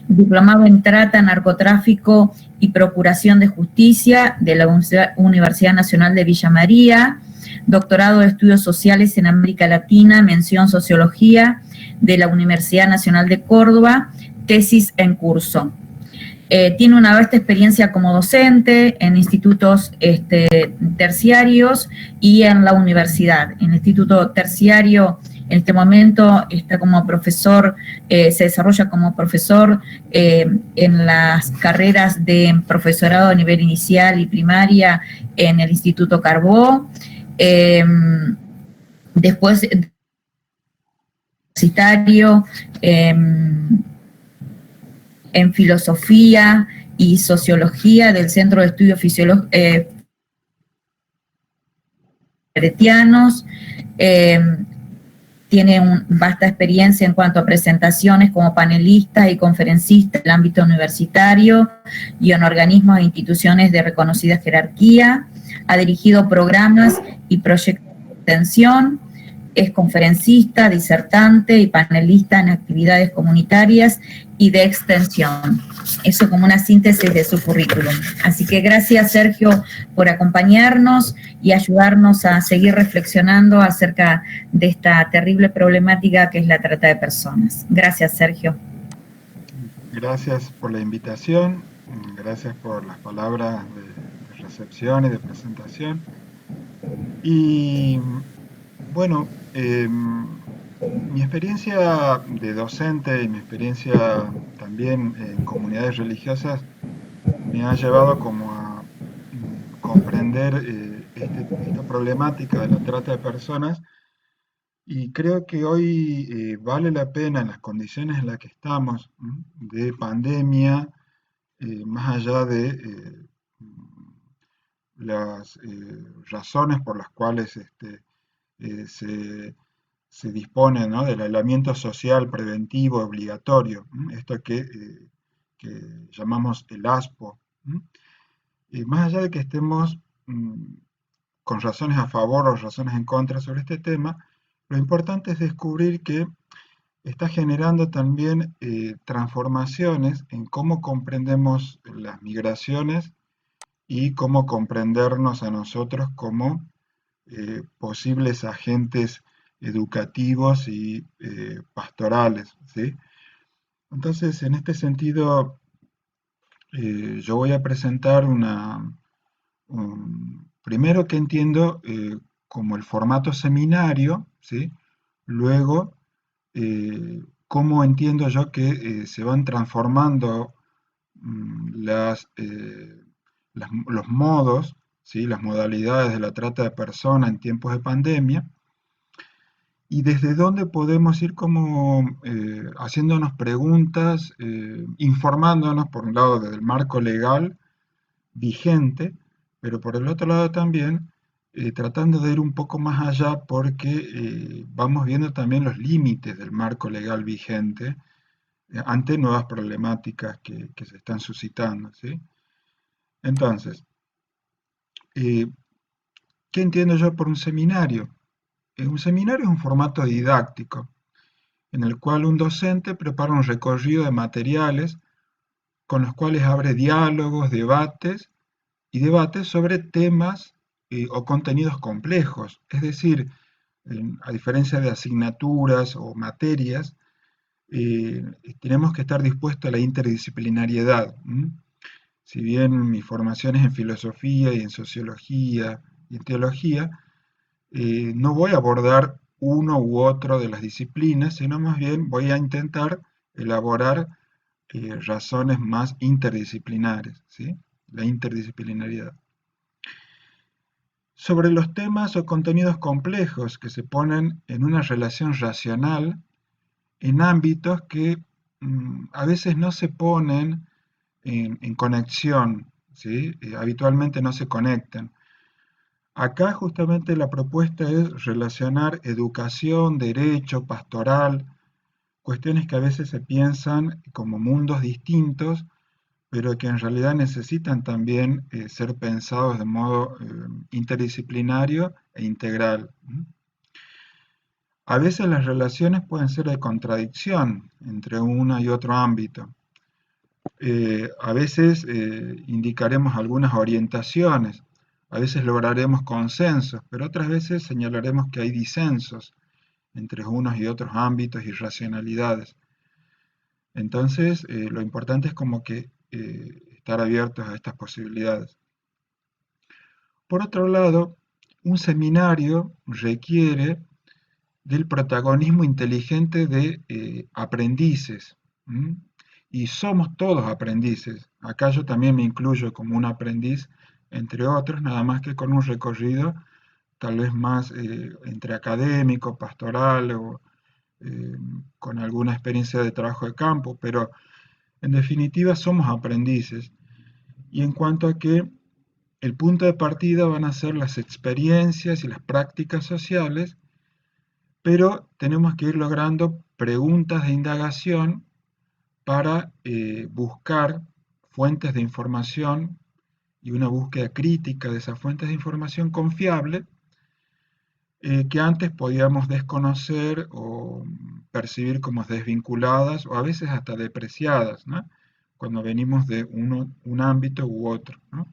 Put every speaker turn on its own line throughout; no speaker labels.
diplomado en Trata, Narcotráfico y Procuración de Justicia de la Universidad Nacional de Villa María, doctorado de Estudios Sociales en América Latina, mención Sociología de la Universidad Nacional de Córdoba, tesis en curso. Tiene una vasta experiencia como docente en institutos terciarios y en la universidad. En el instituto terciario, en este momento, está como profesor, se desarrolla como profesor en las carreras de profesorado a nivel inicial y primaria en el Instituto Carbó. Después, universitario, en filosofía y sociología del Centro de Estudios Fretianos. Tiene vasta experiencia en cuanto a presentaciones como panelista y conferencista en el ámbito universitario y en organismos e instituciones de reconocida jerarquía. Ha dirigido programas y proyectos de extensión. Es conferencista, disertante y panelista en actividades comunitarias y de extensión. Eso como una síntesis de su currículum. Así que gracias, Sergio, por acompañarnos y ayudarnos a seguir reflexionando acerca de esta terrible problemática que es la trata de personas. Gracias, Sergio.
Gracias por la invitación, gracias por las palabras de recepción y de presentación. Y bueno, mi experiencia de docente y mi experiencia también en comunidades religiosas me ha llevado como a comprender esta problemática de la trata de personas, y creo que hoy vale la pena, en las condiciones en las que estamos, de pandemia, más allá de las razones por las cuales se dispone, ¿no?, del aislamiento social preventivo obligatorio, esto que llamamos el ASPO. Más allá de que estemos con razones a favor o razones en contra sobre este tema, lo importante es descubrir que está generando también transformaciones en cómo comprendemos las migraciones y cómo comprendernos a nosotros como posibles agentes educativos y pastorales, ¿sí? Entonces, en este sentido, yo voy a presentar primero que entiendo como el formato seminario, ¿sí? Luego, cómo entiendo yo que se van transformando los modos, ¿sí?, las modalidades de la trata de personas en tiempos de pandemia, y desde dónde podemos ir como haciéndonos preguntas, informándonos, por un lado, del marco legal vigente, pero por el otro lado también tratando de ir un poco más allá, porque vamos viendo también los límites del marco legal vigente ante nuevas problemáticas que se están suscitando, ¿sí? Entonces, ¿qué entiendo yo por un seminario? Un seminario es un formato didáctico en el cual un docente prepara un recorrido de materiales con los cuales abre diálogos, debates sobre temas o contenidos complejos. Es decir, a diferencia de asignaturas o materias, tenemos que estar dispuestos a la interdisciplinariedad. Si bien mi formación es en filosofía y en sociología y en teología, no voy a abordar uno u otro de las disciplinas, sino más bien voy a intentar elaborar razones más interdisciplinares, ¿sí? La interdisciplinariedad. Sobre los temas o contenidos complejos que se ponen en una relación racional en ámbitos que a veces no se ponen en conexión, ¿sí? Habitualmente no se conectan. Acá justamente la propuesta es relacionar educación, derecho, pastoral, cuestiones que a veces se piensan como mundos distintos, pero que en realidad necesitan también ser pensados de modo interdisciplinario e integral. A veces las relaciones pueden ser de contradicción entre uno y otro ámbito. A veces indicaremos algunas orientaciones, a veces lograremos consensos, pero otras veces señalaremos que hay disensos entre unos y otros ámbitos y racionalidades. Entonces, lo importante es como que estar abiertos a estas posibilidades. Por otro lado, un seminario requiere del protagonismo inteligente de aprendices. ¿M? Y somos todos aprendices. Acá yo también me incluyo como un aprendiz, entre otros, nada más que con un recorrido tal vez más entre académico, pastoral o eh, con alguna experiencia de trabajo de campo, pero en definitiva somos aprendices. Y en cuanto a que el punto de partida van a ser las experiencias y las prácticas sociales, pero tenemos que ir logrando preguntas de indagación para buscar fuentes de información y una búsqueda crítica de esas fuentes de información confiable que antes podíamos desconocer o percibir como desvinculadas o a veces hasta depreciadas, ¿no? Cuando venimos de un ámbito u otro, ¿no?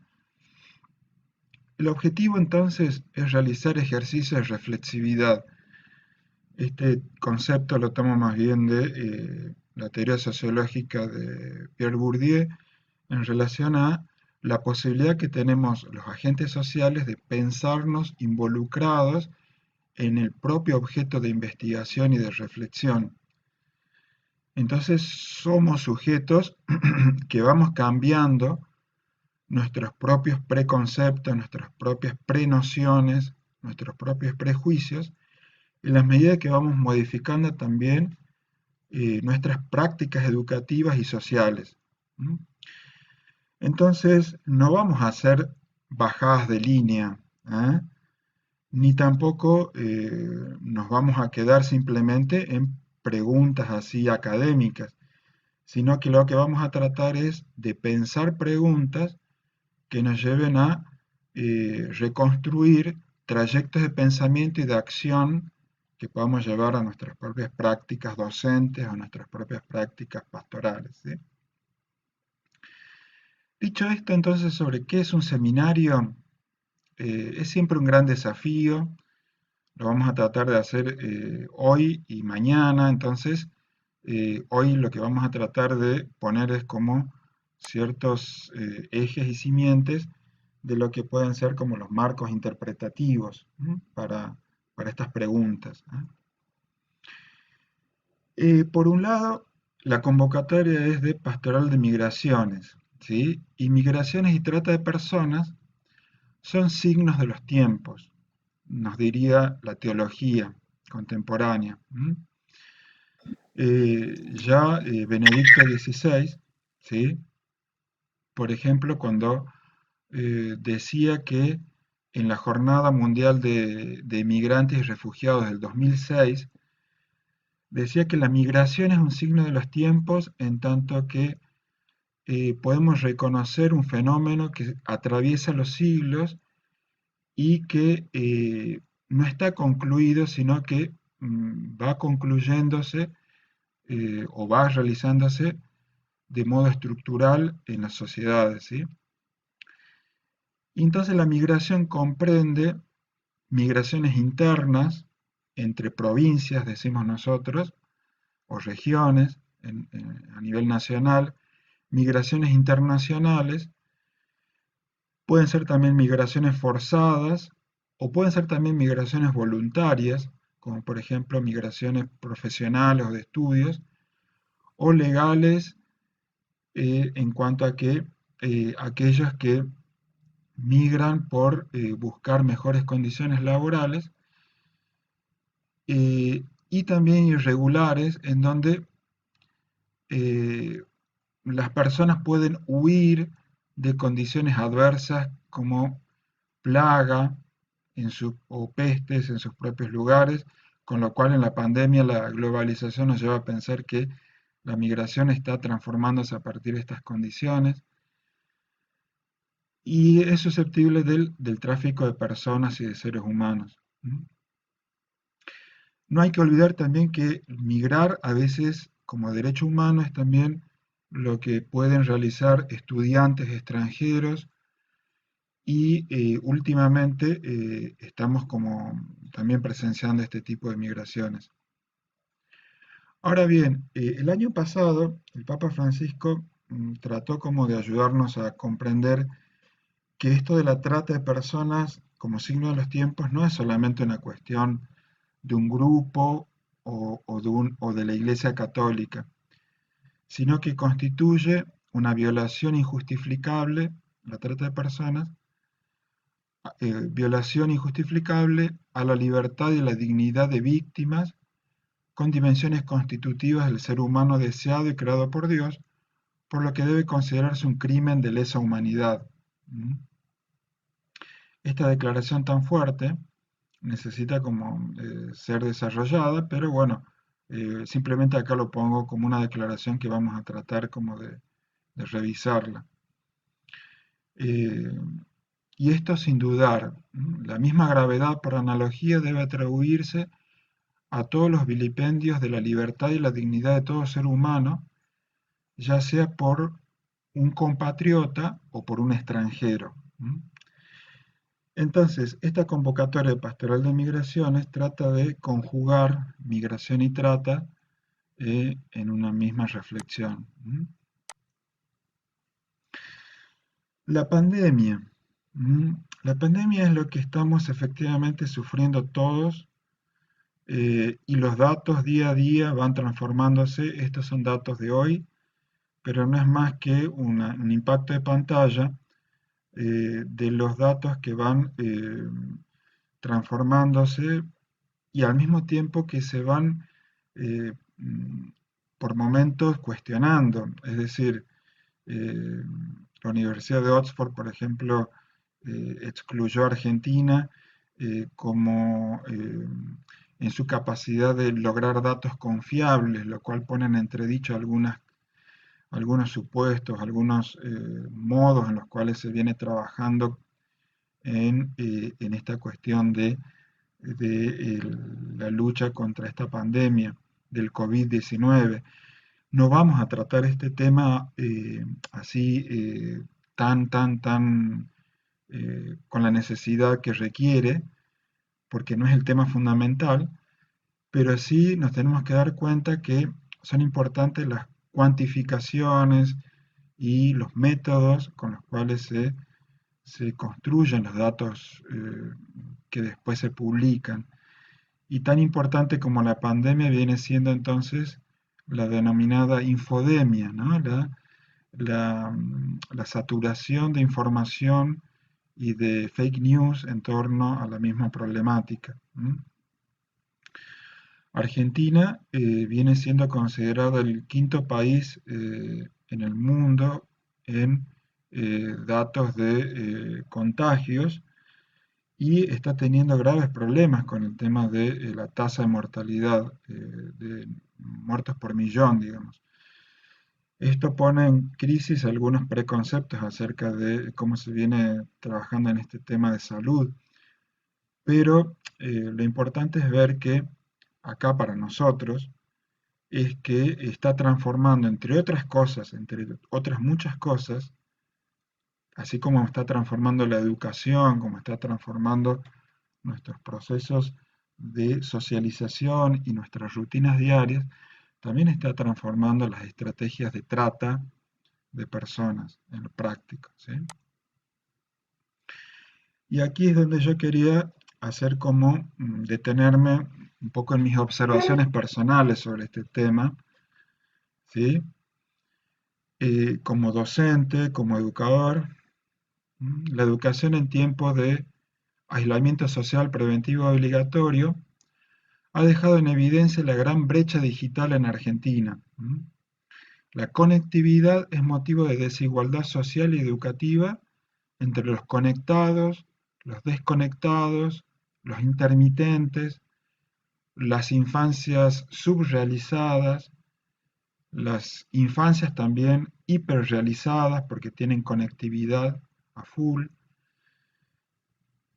El objetivo entonces es realizar ejercicios de reflexividad. Este concepto lo tomo más bien de la teoría sociológica de Pierre Bourdieu en relación a la posibilidad que tenemos los agentes sociales de pensarnos involucrados en el propio objeto de investigación y de reflexión. Entonces somos sujetos que vamos cambiando nuestros propios preconceptos, nuestras propias prenociones, nuestros propios prejuicios, en la medida que vamos modificando también nuestras prácticas educativas y sociales. ¿Mm? Entonces, no vamos a hacer bajadas de línea, ¿eh? Ni tampoco nos vamos a quedar simplemente en preguntas así académicas, sino que lo que vamos a tratar es de pensar preguntas que nos lleven a reconstruir trayectos de pensamiento y de acción que podamos llevar a nuestras propias prácticas docentes, a nuestras propias prácticas pastorales, ¿sí? Dicho esto entonces sobre qué es un seminario, es siempre un gran desafío, lo vamos a tratar de hacer hoy y mañana, entonces hoy lo que vamos a tratar de poner es como ciertos ejes y simientes de lo que pueden ser como los marcos interpretativos, ¿m? Para estas preguntas, ¿eh? Por un lado, la convocatoria es de Pastoral de Migraciones, ¿sí? Y migraciones y trata de personas son signos de los tiempos, nos diría la teología contemporánea. Benedicto XVI, ¿sí? Por ejemplo, cuando decía que en la Jornada Mundial de Migrantes y Refugiados del 2006, decía que la migración es un signo de los tiempos en tanto que podemos reconocer un fenómeno que atraviesa los siglos y que no está concluido, sino que va concluyéndose o va realizándose de modo estructural en las sociedades, ¿sí? Y entonces la migración comprende migraciones internas entre provincias, decimos nosotros, o regiones a nivel nacional, migraciones internacionales, pueden ser también migraciones forzadas o pueden ser también migraciones voluntarias, como por ejemplo migraciones profesionales o de estudios, o legales en cuanto a que aquellos que migran por buscar mejores condiciones laborales y también irregulares en donde eh, las personas pueden huir de condiciones adversas como plaga o pestes en sus propios lugares, con lo cual en la pandemia la globalización nos lleva a pensar que la migración está transformándose a partir de estas condiciones y es susceptible del tráfico de personas y de seres humanos. No hay que olvidar también que migrar a veces como derecho humano es también lo que pueden realizar estudiantes extranjeros y últimamente estamos como también presenciando este tipo de migraciones. Ahora bien, el año pasado el Papa Francisco trató como de ayudarnos a comprender que esto de la trata de personas como signo de los tiempos no es solamente una cuestión de un grupo o de la Iglesia Católica, sino que constituye una violación injustificable, la trata de personas, violación injustificable a la libertad y la dignidad de víctimas con dimensiones constitutivas del ser humano deseado y creado por Dios, por lo que debe considerarse un crimen de lesa humanidad. ¿Mm? Esta declaración tan fuerte necesita como ser desarrollada, pero bueno, simplemente acá lo pongo como una declaración que vamos a tratar como de revisarla. Eh, y esto sin dudar, la misma gravedad por analogía debe atribuirse a todos los vilipendios de la libertad y la dignidad de todo ser humano, ya sea por un compatriota o por un extranjero. Entonces, esta convocatoria de Pastoral de Migraciones trata de conjugar migración y trata en una misma reflexión. La pandemia. La pandemia es lo que estamos efectivamente sufriendo todos y los datos día a día van transformándose. Estos son datos de hoy, pero no es más que un impacto de pantalla de los datos que van transformándose y al mismo tiempo que se van eh, mm, por momentos cuestionando. Es decir, eh, la Universidad de Oxford, por ejemplo, excluyó a Argentina como en su capacidad de lograr datos confiables, lo cual pone en entredicho algunos supuestos, algunos modos en los cuales se viene trabajando en esta cuestión de la lucha contra esta pandemia del COVID-19. No vamos a tratar este tema así con la necesidad que requiere, porque no es el tema fundamental, pero sí nos tenemos que dar cuenta que son importantes las cuantificaciones y los métodos con los cuales se construyen los datos que después se publican. Y tan importante como la pandemia viene siendo entonces la denominada infodemia, ¿no? La saturación de información y de fake news en torno a la misma problemática. Argentina viene siendo considerado el quinto país en el mundo en datos de contagios y está teniendo graves problemas con el tema de la tasa de mortalidad, de muertos por millón, digamos. Esto pone en crisis algunos preconceptos acerca de cómo se viene trabajando en este tema de salud, pero lo importante es ver que acá para nosotros es que está transformando, entre otras cosas, entre otras muchas cosas, así como está transformando la educación, como está transformando nuestros procesos de socialización y nuestras rutinas diarias, también está transformando las estrategias de trata de personas en lo práctico. ¿Sí? Y aquí es donde yo quería hacer como detenerme un poco en mis observaciones personales sobre este tema, ¿sí? Como docente, como educador, la educación en tiempos de aislamiento social preventivo obligatorio ha dejado en evidencia la gran brecha digital en Argentina. La conectividad es motivo de desigualdad social y educativa entre los conectados, los desconectados, los intermitentes, las infancias subrealizadas, las infancias también hiperrealizadas porque tienen conectividad a full.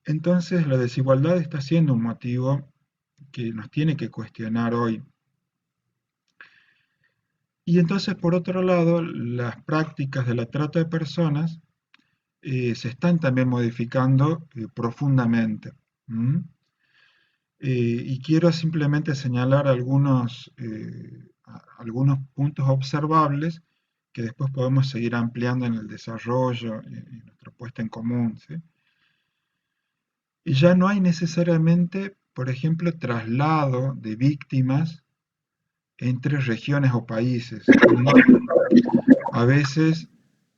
Entonces la desigualdad está siendo un motivo que nos tiene que cuestionar hoy. Y entonces, por otro lado, las prácticas de la trata de personas se están también modificando profundamente. ¿Mm? Y quiero simplemente señalar algunos puntos observables que después podemos seguir ampliando en el desarrollo y nuestra puesta en común, ¿sí? Y ya no hay necesariamente, por ejemplo, traslado de víctimas entre regiones o países. A veces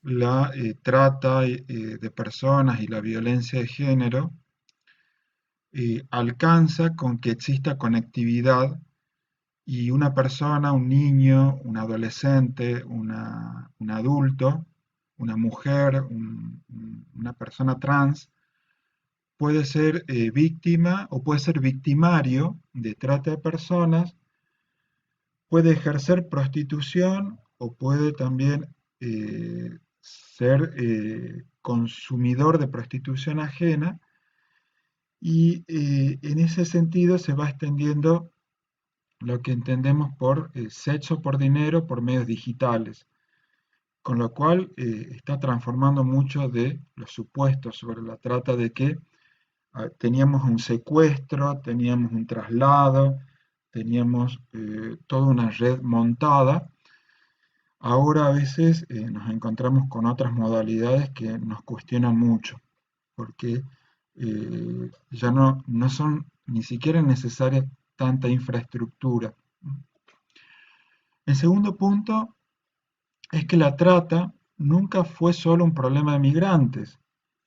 la trata de personas y la violencia de género alcanza con que exista conectividad y una persona, un niño, un adolescente, un adulto, una mujer, una persona trans, puede ser víctima o puede ser victimario de trata de personas, puede ejercer prostitución o puede también ser consumidor de prostitución ajena y en ese sentido se va extendiendo lo que entendemos por sexo por dinero por medios digitales, con lo cual está transformando mucho de los supuestos sobre la trata de que teníamos un secuestro, teníamos un traslado, teníamos toda una red montada. Ahora a veces nos encontramos con otras modalidades que nos cuestionan mucho, porque ya no son ni siquiera necesarias tanta infraestructura. El segundo punto es que la trata nunca fue solo un problema de migrantes,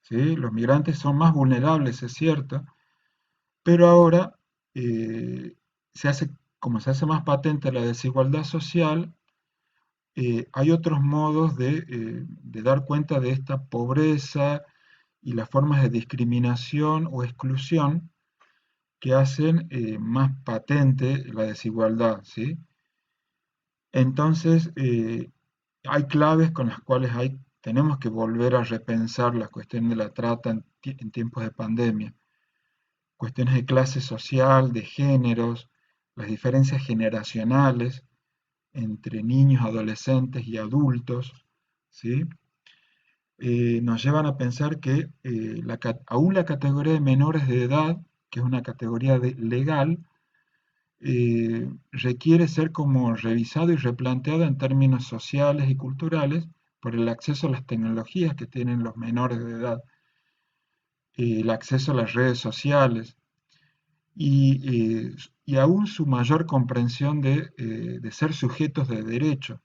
¿sí? Los migrantes son más vulnerables, es cierto, pero ahora eh, como se hace más patente la desigualdad social, hay otros modos de dar cuenta de esta pobreza y las formas de discriminación o exclusión que hacen más patente la desigualdad, ¿sí? Entonces, hay claves con las cuales tenemos que volver a repensar la cuestión de la trata en tiempos de pandemia. Cuestiones de clase social, de géneros, las diferencias generacionales entre niños, adolescentes y adultos, ¿sí? Nos llevan a pensar que aún la categoría de menores de edad, que es una categoría legal, requiere ser como revisado y replanteado en términos sociales y culturales por el acceso a las tecnologías que tienen los menores de edad, el acceso a las redes sociales y aún su mayor comprensión de ser sujetos de derecho.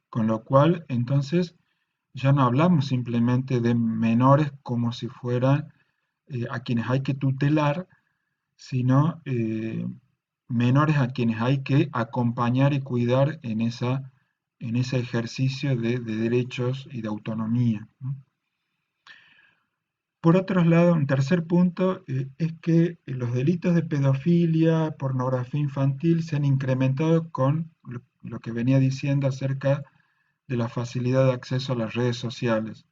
Con lo cual, entonces, ya no hablamos simplemente de menores como si fueran a quienes hay que tutelar, sino menores a quienes hay que acompañar y cuidar en ese ejercicio de derechos y de autonomía, ¿no? Por otro lado, un tercer punto es que los delitos de pedofilia, pornografía infantil se han incrementado con lo que venía diciendo acerca de la facilidad de acceso a las redes sociales.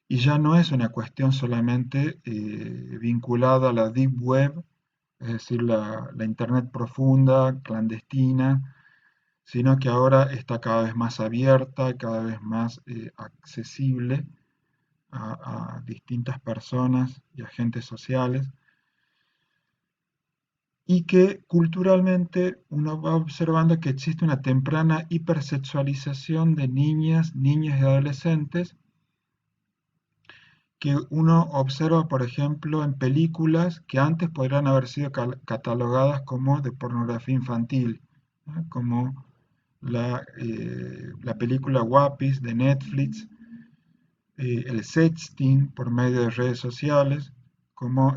Y ya no es una cuestión solamente vinculada a la deep web, es decir, la Internet profunda, clandestina, sino que ahora está cada vez más abierta, cada vez más accesible a distintas personas y agentes sociales, y que culturalmente uno va observando que existe una temprana hipersexualización de niñas, niños y adolescentes que uno observa, por ejemplo, en películas que antes podrían haber sido catalogadas como de pornografía infantil, ¿no? Como la película Guapis de Netflix, el sexting por medio de redes sociales, como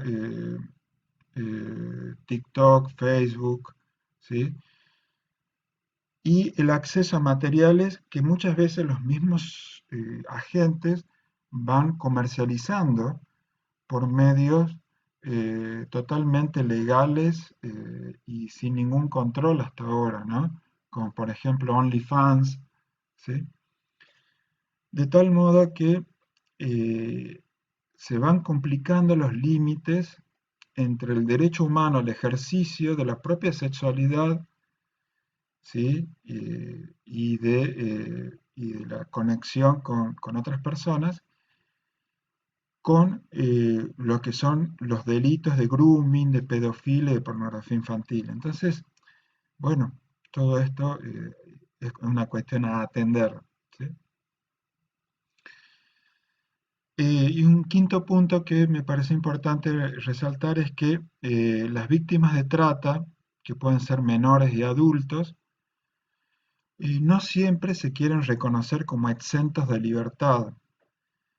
TikTok, Facebook, ¿sí? Y el acceso a materiales que muchas veces los mismos agentes van comercializando por medios totalmente legales y sin ningún control hasta ahora, ¿no? Como por ejemplo OnlyFans, ¿sí? De tal modo que eh, se van complicando los límites entre el derecho humano al ejercicio de la propia sexualidad ¿sí? Y de la conexión con otras personas, con lo que son los delitos de grooming, de pedofilia y de pornografía infantil. Entonces, bueno, todo esto es una cuestión a atender, ¿sí? Y un quinto punto que me parece importante resaltar es que las víctimas de trata, que pueden ser menores y adultos, no siempre se quieren reconocer como exentos de libertad,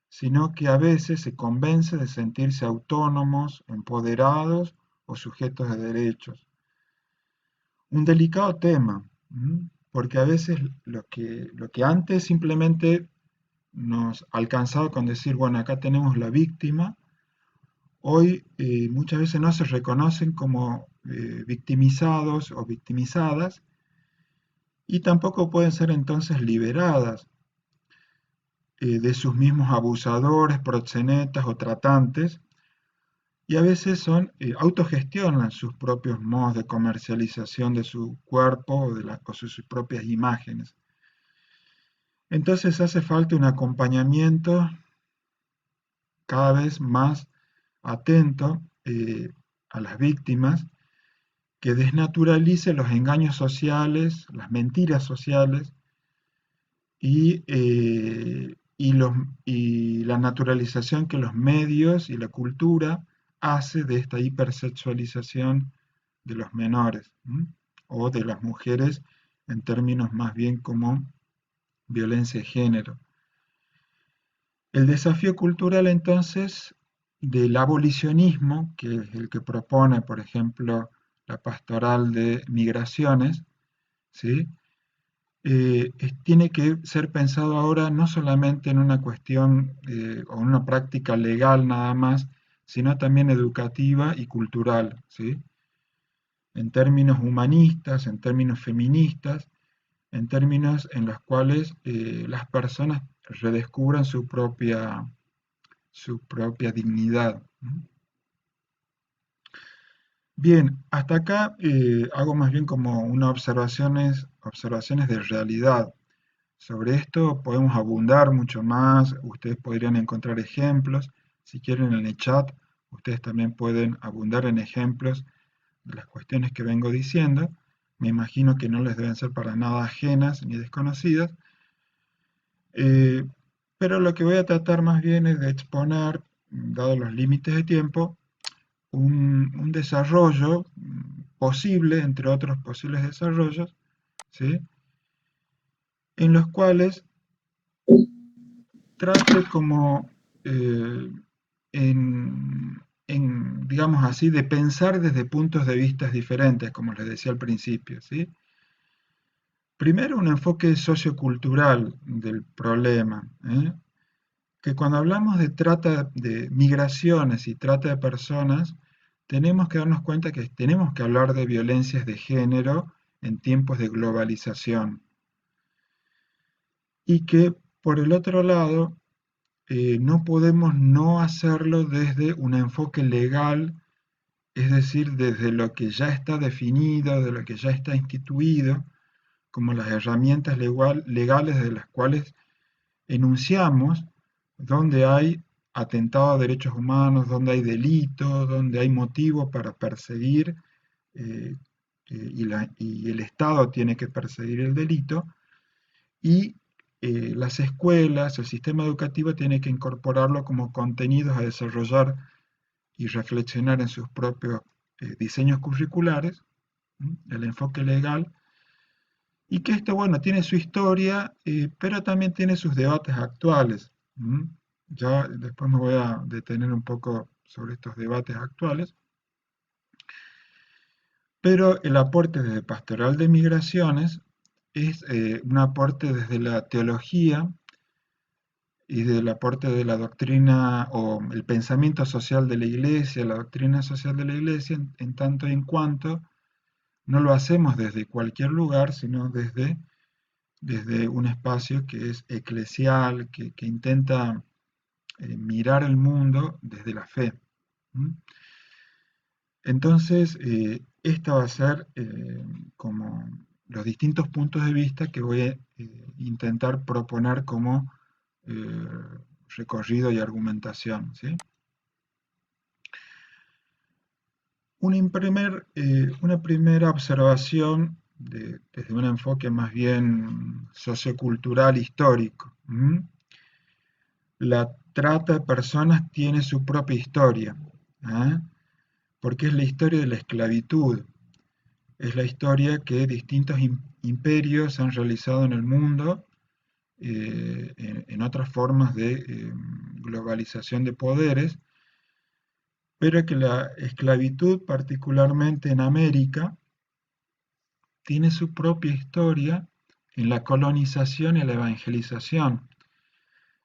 sino que a veces se convence de sentirse autónomos, empoderados o sujetos de derechos. Un delicado tema, porque a veces lo que antes simplemente nos alcanzaba con decir, bueno, acá tenemos la víctima, hoy muchas veces no se reconocen como victimizados o victimizadas y tampoco pueden ser entonces liberadas de sus mismos abusadores, proxenetas o tratantes, y a veces autogestionan sus propios modos de comercialización de su cuerpo o sus propias imágenes. Entonces hace falta un acompañamiento cada vez más atento a las víctimas, que desnaturalice los engaños sociales, las mentiras sociales y la naturalización que los medios y la cultura hace de esta hipersexualización de los menores, o de las mujeres en términos más bien como violencia de género. El desafío cultural entonces del abolicionismo, que es el que propone, por ejemplo, la pastoral de migraciones, ¿sí? Tiene que ser pensado ahora no solamente en una cuestión o una práctica legal nada más, sino también educativa y cultural, ¿sí? En términos humanistas, en términos feministas, en términos en los cuales las personas redescubran su propia dignidad. Bien, hasta acá hago más bien como unas observaciones de realidad. Sobre esto podemos abundar mucho más, ustedes podrían encontrar ejemplos, si quieren en el chat, ustedes también pueden abundar en ejemplos de las cuestiones que vengo diciendo. Me imagino que no les deben ser para nada ajenas ni desconocidas, eh, pero lo que voy a tratar más bien es de exponer, dado los límites de tiempo, un desarrollo posible, entre otros posibles desarrollos, ¿sí? En los cuales trate como eh, digamos así, de pensar desde puntos de vista diferentes, como les decía al principio, ¿sí? Primero, un enfoque sociocultural del problema, que cuando hablamos de trata de migraciones y trata de personas, tenemos que darnos cuenta que tenemos que hablar de violencias de género en tiempos de globalización y que, por el otro lado, no podemos no hacerlo desde un enfoque legal, es decir, desde lo que ya está definido, de lo que ya está instituido, como las herramientas legales de las cuales enunciamos donde hay atentado a derechos humanos, donde hay delito, donde hay motivo para perseguir eh, y el Estado tiene que perseguir el delito, y las escuelas, el sistema educativo tiene que incorporarlo como contenidos a desarrollar y reflexionar en sus propios diseños curriculares, el enfoque legal, y que esto, bueno, tiene su historia, pero también tiene sus debates actuales. Ya después me voy a detener un poco sobre estos debates actuales, pero el aporte desde Pastoral de Migraciones es un aporte desde la teología y del aporte de la doctrina o el pensamiento social de la Iglesia, la doctrina social de la Iglesia, en tanto y en cuanto no lo hacemos desde cualquier lugar, sino desde un espacio que es eclesial, que intenta mirar el mundo desde la fe. Entonces, esta va a ser como los distintos puntos de vista que voy a intentar proponer como recorrido y argumentación, ¿sí? Una primera observación desde un enfoque más bien sociocultural histórico. La trata de personas tiene su propia historia, ¿ah? Porque es la historia de la esclavitud, es la historia que distintos imperios han realizado en el mundo, en otras formas de globalización de poderes, pero que la esclavitud, particularmente en América, tiene su propia historia en la colonización y la evangelización,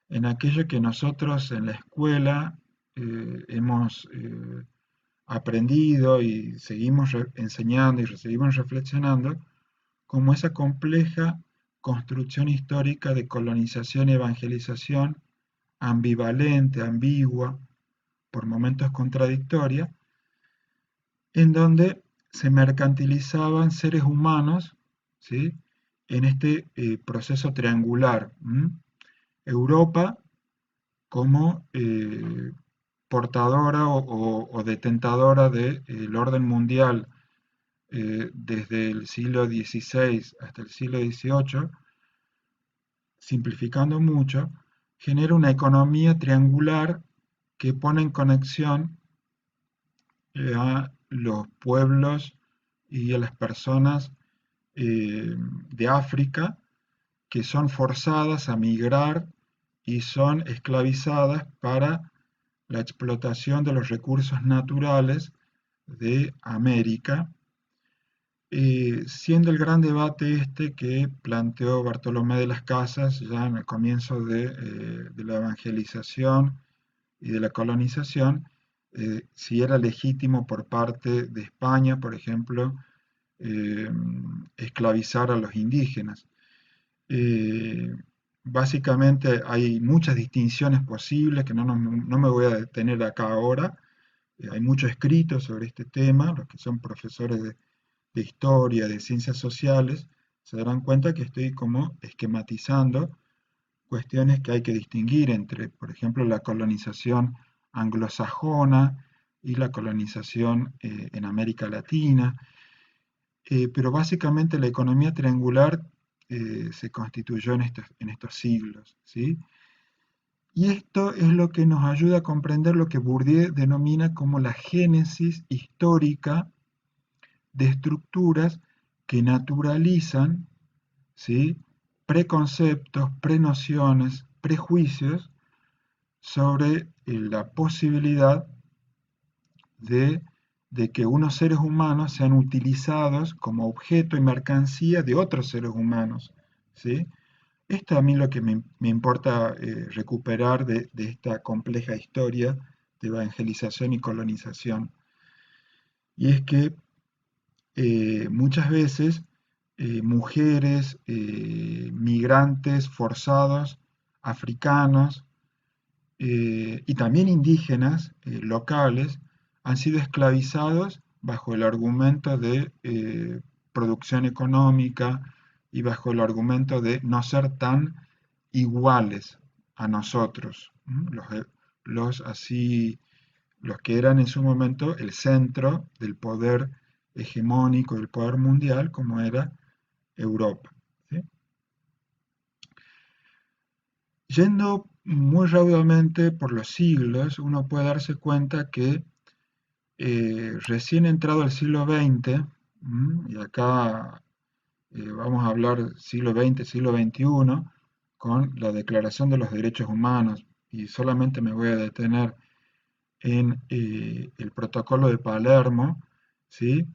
en aquello que nosotros en la escuela hemos aprendido y seguimos enseñando y seguimos reflexionando, como esa compleja construcción histórica de colonización y evangelización, ambivalente, ambigua, por momentos contradictoria, en donde se mercantilizaban seres humanos, ¿sí? En este proceso triangular. Europa como portadora o detentadora del orden mundial desde el siglo XVI hasta el siglo XVIII, simplificando mucho, genera una economía triangular que pone en conexión a los pueblos y a las personas de África que son forzadas a migrar y son esclavizadas para la explotación de los recursos naturales de América, siendo el gran debate este que planteó Bartolomé de las Casas ya en el comienzo de la evangelización y de la colonización, si era legítimo por parte de España, por ejemplo, eh, esclavizar a los indígenas. Eh, Básicamente hay muchas distinciones posibles que no me voy a detener acá ahora. Hay mucho escrito sobre este tema, los que son profesores de historia, de ciencias sociales, se darán cuenta que estoy como esquematizando cuestiones que hay que distinguir entre, por ejemplo, la colonización anglosajona y la colonización en América Latina. Pero básicamente la economía triangular se constituyó en estos siglos, ¿sí? Y esto es lo que nos ayuda a comprender lo que Bourdieu denomina como la génesis histórica de estructuras que naturalizan, ¿sí?, preconceptos, prenociones, prejuicios sobre la posibilidad de, de que unos seres humanos sean utilizados como objeto y mercancía de otros seres humanos, ¿sí? Esto a mí lo que me importa recuperar de esta compleja historia de evangelización y colonización. Y es que muchas veces mujeres, migrantes forzados, africanos y también indígenas locales han sido esclavizados bajo el argumento de producción económica y bajo el argumento de no ser tan iguales a nosotros, los así los que eran en su momento el centro del poder hegemónico, del poder mundial, como era Europa, ¿sí? Yendo muy rápidamente por los siglos, uno puede darse cuenta que recién entrado el siglo XX, y acá vamos a hablar siglo XX, siglo XXI, con la Declaración de los Derechos Humanos, y solamente me voy a detener en el protocolo de Palermo, ¿sí?,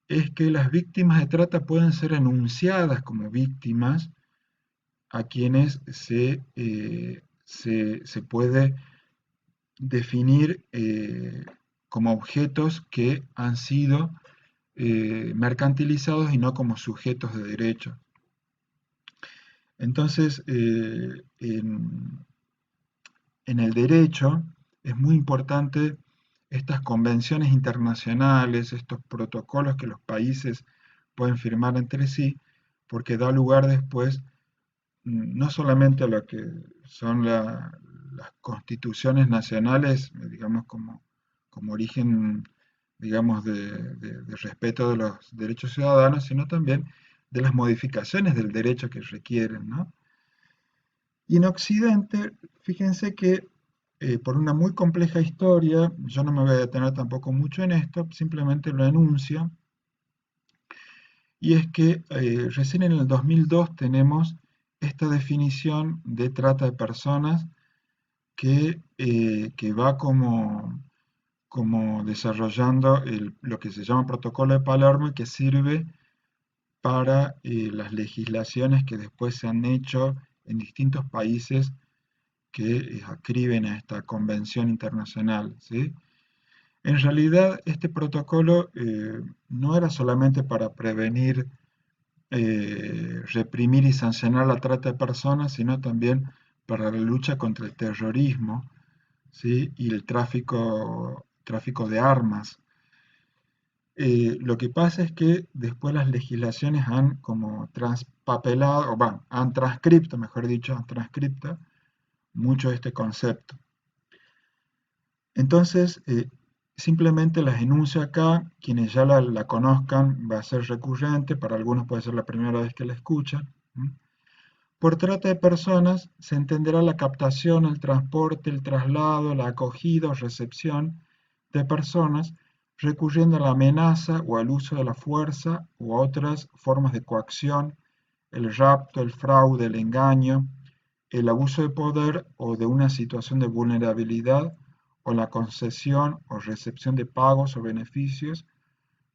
es que las víctimas de trata pueden ser enunciadas como víctimas a quienes se puede definir como objetos que han sido mercantilizados y no como sujetos de derecho. Entonces, en el derecho es muy importante estas convenciones internacionales, estos protocolos que los países pueden firmar entre sí, porque da lugar después no solamente a lo que son las constituciones nacionales, digamos, como origen, digamos, de respeto de los derechos ciudadanos, sino también de las modificaciones del derecho que requieren, ¿no? Y en Occidente, fíjense que por una muy compleja historia, yo no me voy a detener tampoco mucho en esto, simplemente lo enuncio, y es que recién en el 2002 tenemos esta definición de trata de personas que va como desarrollando lo que se llama Protocolo de Palermo y que sirve para las legislaciones que después se han hecho en distintos países que adscriben a esta convención internacional, ¿sí? En realidad, este protocolo no era solamente para prevenir, reprimir y sancionar la trata de personas, sino también para la lucha contra el terrorismo, ¿sí? Y el tráfico de armas. Lo que pasa es que después las legislaciones han como transpapelado, han transcripto, mejor dicho, han transcripto mucho este concepto. Entonces, simplemente las enuncio acá, quienes ya la conozcan va a ser recurrente, para algunos puede ser la primera vez que la escuchan. Por trata de personas se entenderá la captación, el transporte, el traslado, la acogida o recepción de personas recurriendo a la amenaza o al uso de la fuerza o a otras formas de coacción, el rapto, el fraude, el engaño, el abuso de poder o de una situación de vulnerabilidad o la concesión o recepción de pagos o beneficios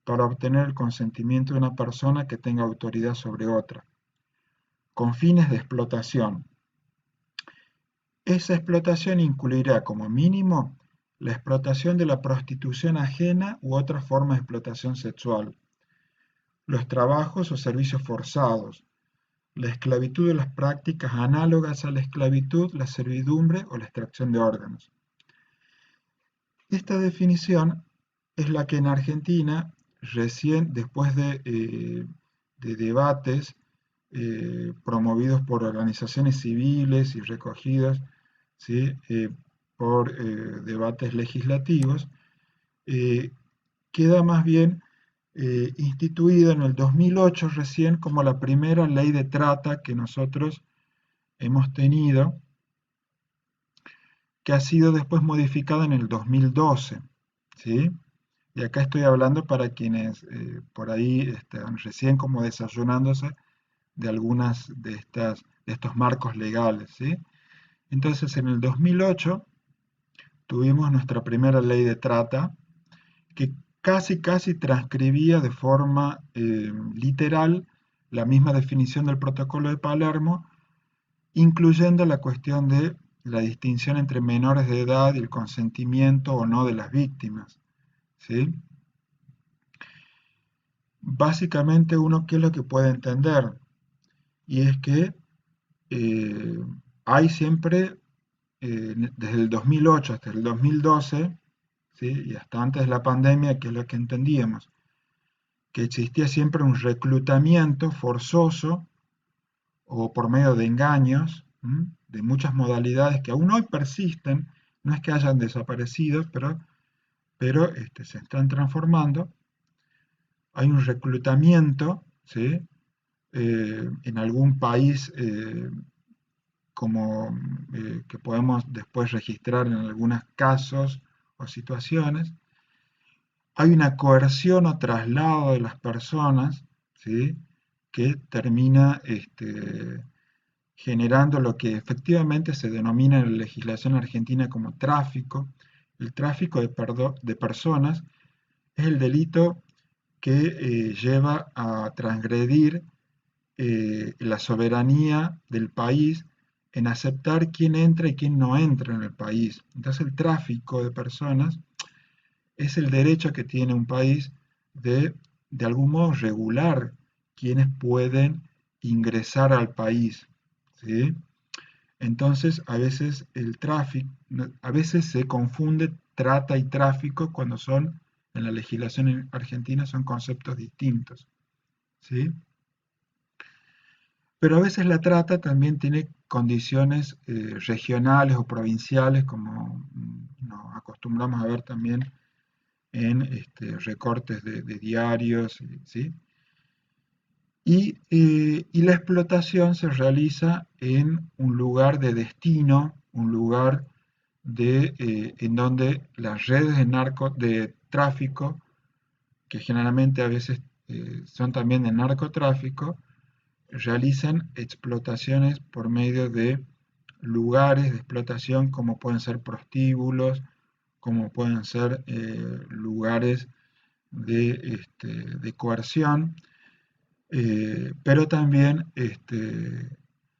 para obtener el consentimiento de una persona que tenga autoridad sobre otra, con fines de explotación. Esa explotación incluirá como mínimo la explotación de la prostitución ajena u otra forma de explotación sexual, los trabajos o servicios forzados, la esclavitud de las prácticas análogas a la esclavitud, la servidumbre o la extracción de órganos. Esta definición es la que en Argentina, recién después de debates promovidos por organizaciones civiles y recogidos, ¿sí? Por debates legislativos, eh, queda más bien instituida en el 2008 recién como la primera ley de trata que nosotros hemos tenido, que ha sido después modificada en el 2012, ¿sí? Y acá estoy hablando para quienes por ahí están recién como desayunándose de algunas de estos marcos legales, ¿sí? Entonces, en el 2008 tuvimos nuestra primera ley de trata que casi transcribía de forma literal la misma definición del Protocolo de Palermo, incluyendo la cuestión de la distinción entre menores de edad y el consentimiento o no de las víctimas, ¿sí? Básicamente uno, ¿qué es lo que puede entender? Y es que eh, hay siempre, desde el 2008 hasta el 2012, ¿sí? Y hasta antes de la pandemia, que es lo que entendíamos, que existía siempre un reclutamiento forzoso o por medio de engaños, de muchas modalidades que aún hoy persisten, no es que hayan desaparecido, pero se están transformando. Hay un reclutamiento, ¿sí? En algún país como que podemos después registrar en algunos casos o situaciones. Hay una coerción o traslado de las personas, ¿sí? Que termina generando lo que efectivamente se denomina en la legislación argentina como tráfico. El tráfico de personas es el delito que lleva a transgredir la soberanía del país en aceptar quién entra y quién no entra en el país. Entonces el tráfico de personas es el derecho que tiene un país de algún modo regular quienes pueden ingresar al país, ¿sí? Entonces, a veces a veces se confunde trata y tráfico cuando son, en la legislación argentina, son conceptos distintos. ¿sí? Pero a veces la trata también tiene condiciones regionales o provinciales, como nos acostumbramos a ver también en recortes de diarios, ¿sí? Y la explotación se realiza en un lugar de destino, un lugar en donde las redes de tráfico, que generalmente a veces son también de narcotráfico, realizan explotaciones por medio de lugares de explotación como pueden ser prostíbulos, como pueden ser lugares de coerción, pero también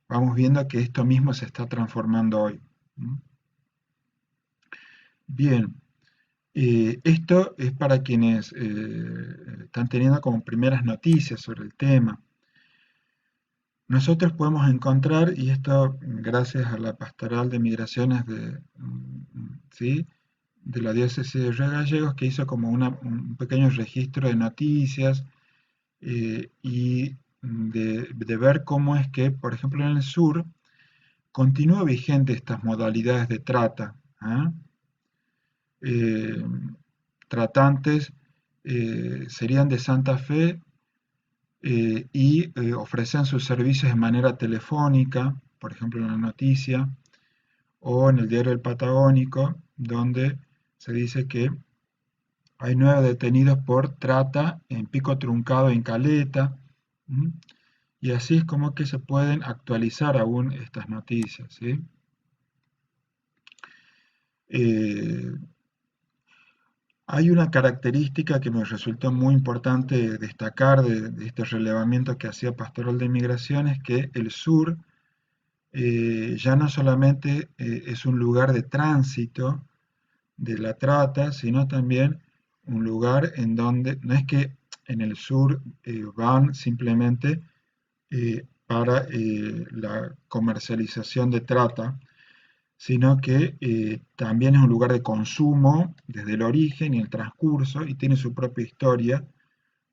vamos viendo que esto mismo se está transformando hoy. Bien, esto es para quienes están teniendo como primeras noticias sobre el tema. Nosotros podemos encontrar, y esto gracias a la Pastoral de Migraciones ¿sí? de la diócesis de Río Gallegos, que hizo como un pequeño registro de noticias y de ver cómo es que, por ejemplo, en el sur, continúa vigente estas modalidades de trata. ¿Ah? Eh, Tratantes serían de Santa Fe y ofrecen sus servicios de manera telefónica, por ejemplo en la noticia, o en el diario El Patagónico, donde se dice que hay 9 detenidos por trata en Pico Truncado, en Caleta, ¿m? Y así es como que se pueden actualizar aún estas noticias, ¿sí? Eh, Hay una característica que me resultó muy importante destacar de este relevamiento que hacía Pastoral de Migraciones, que el sur ya no solamente es un lugar de tránsito de la trata, sino también un lugar en donde no es que en el sur van simplemente para la comercialización de trata, sino que también es un lugar de consumo desde el origen y el transcurso y tiene su propia historia,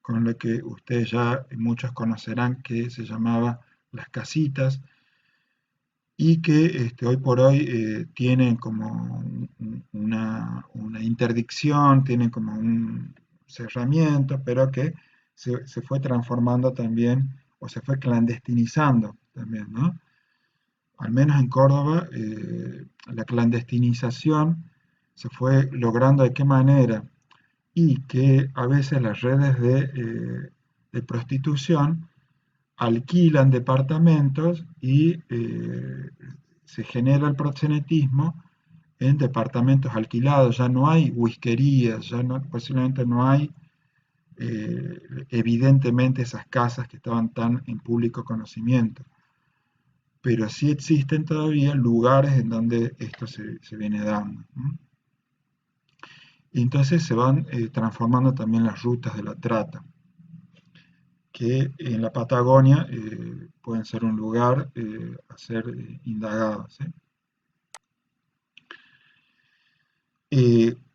con lo que ustedes ya muchos conocerán que se llamaba las casitas y que hoy por hoy tienen como una interdicción, tienen como un cerramiento, pero que se fue transformando también o se fue clandestinizando también, ¿no? Al menos en Córdoba, la clandestinización se fue logrando de qué manera y que a veces las redes de prostitución alquilan departamentos y se genera el proxenetismo en departamentos alquilados. Ya no hay whiskerías, ya no, posiblemente no hay evidentemente esas casas que estaban tan en público conocimiento, pero sí existen todavía lugares en donde esto se viene dando. Y entonces se van transformando también las rutas de la trata, que en la Patagonia pueden ser un lugar a ser indagado. ¿Sí?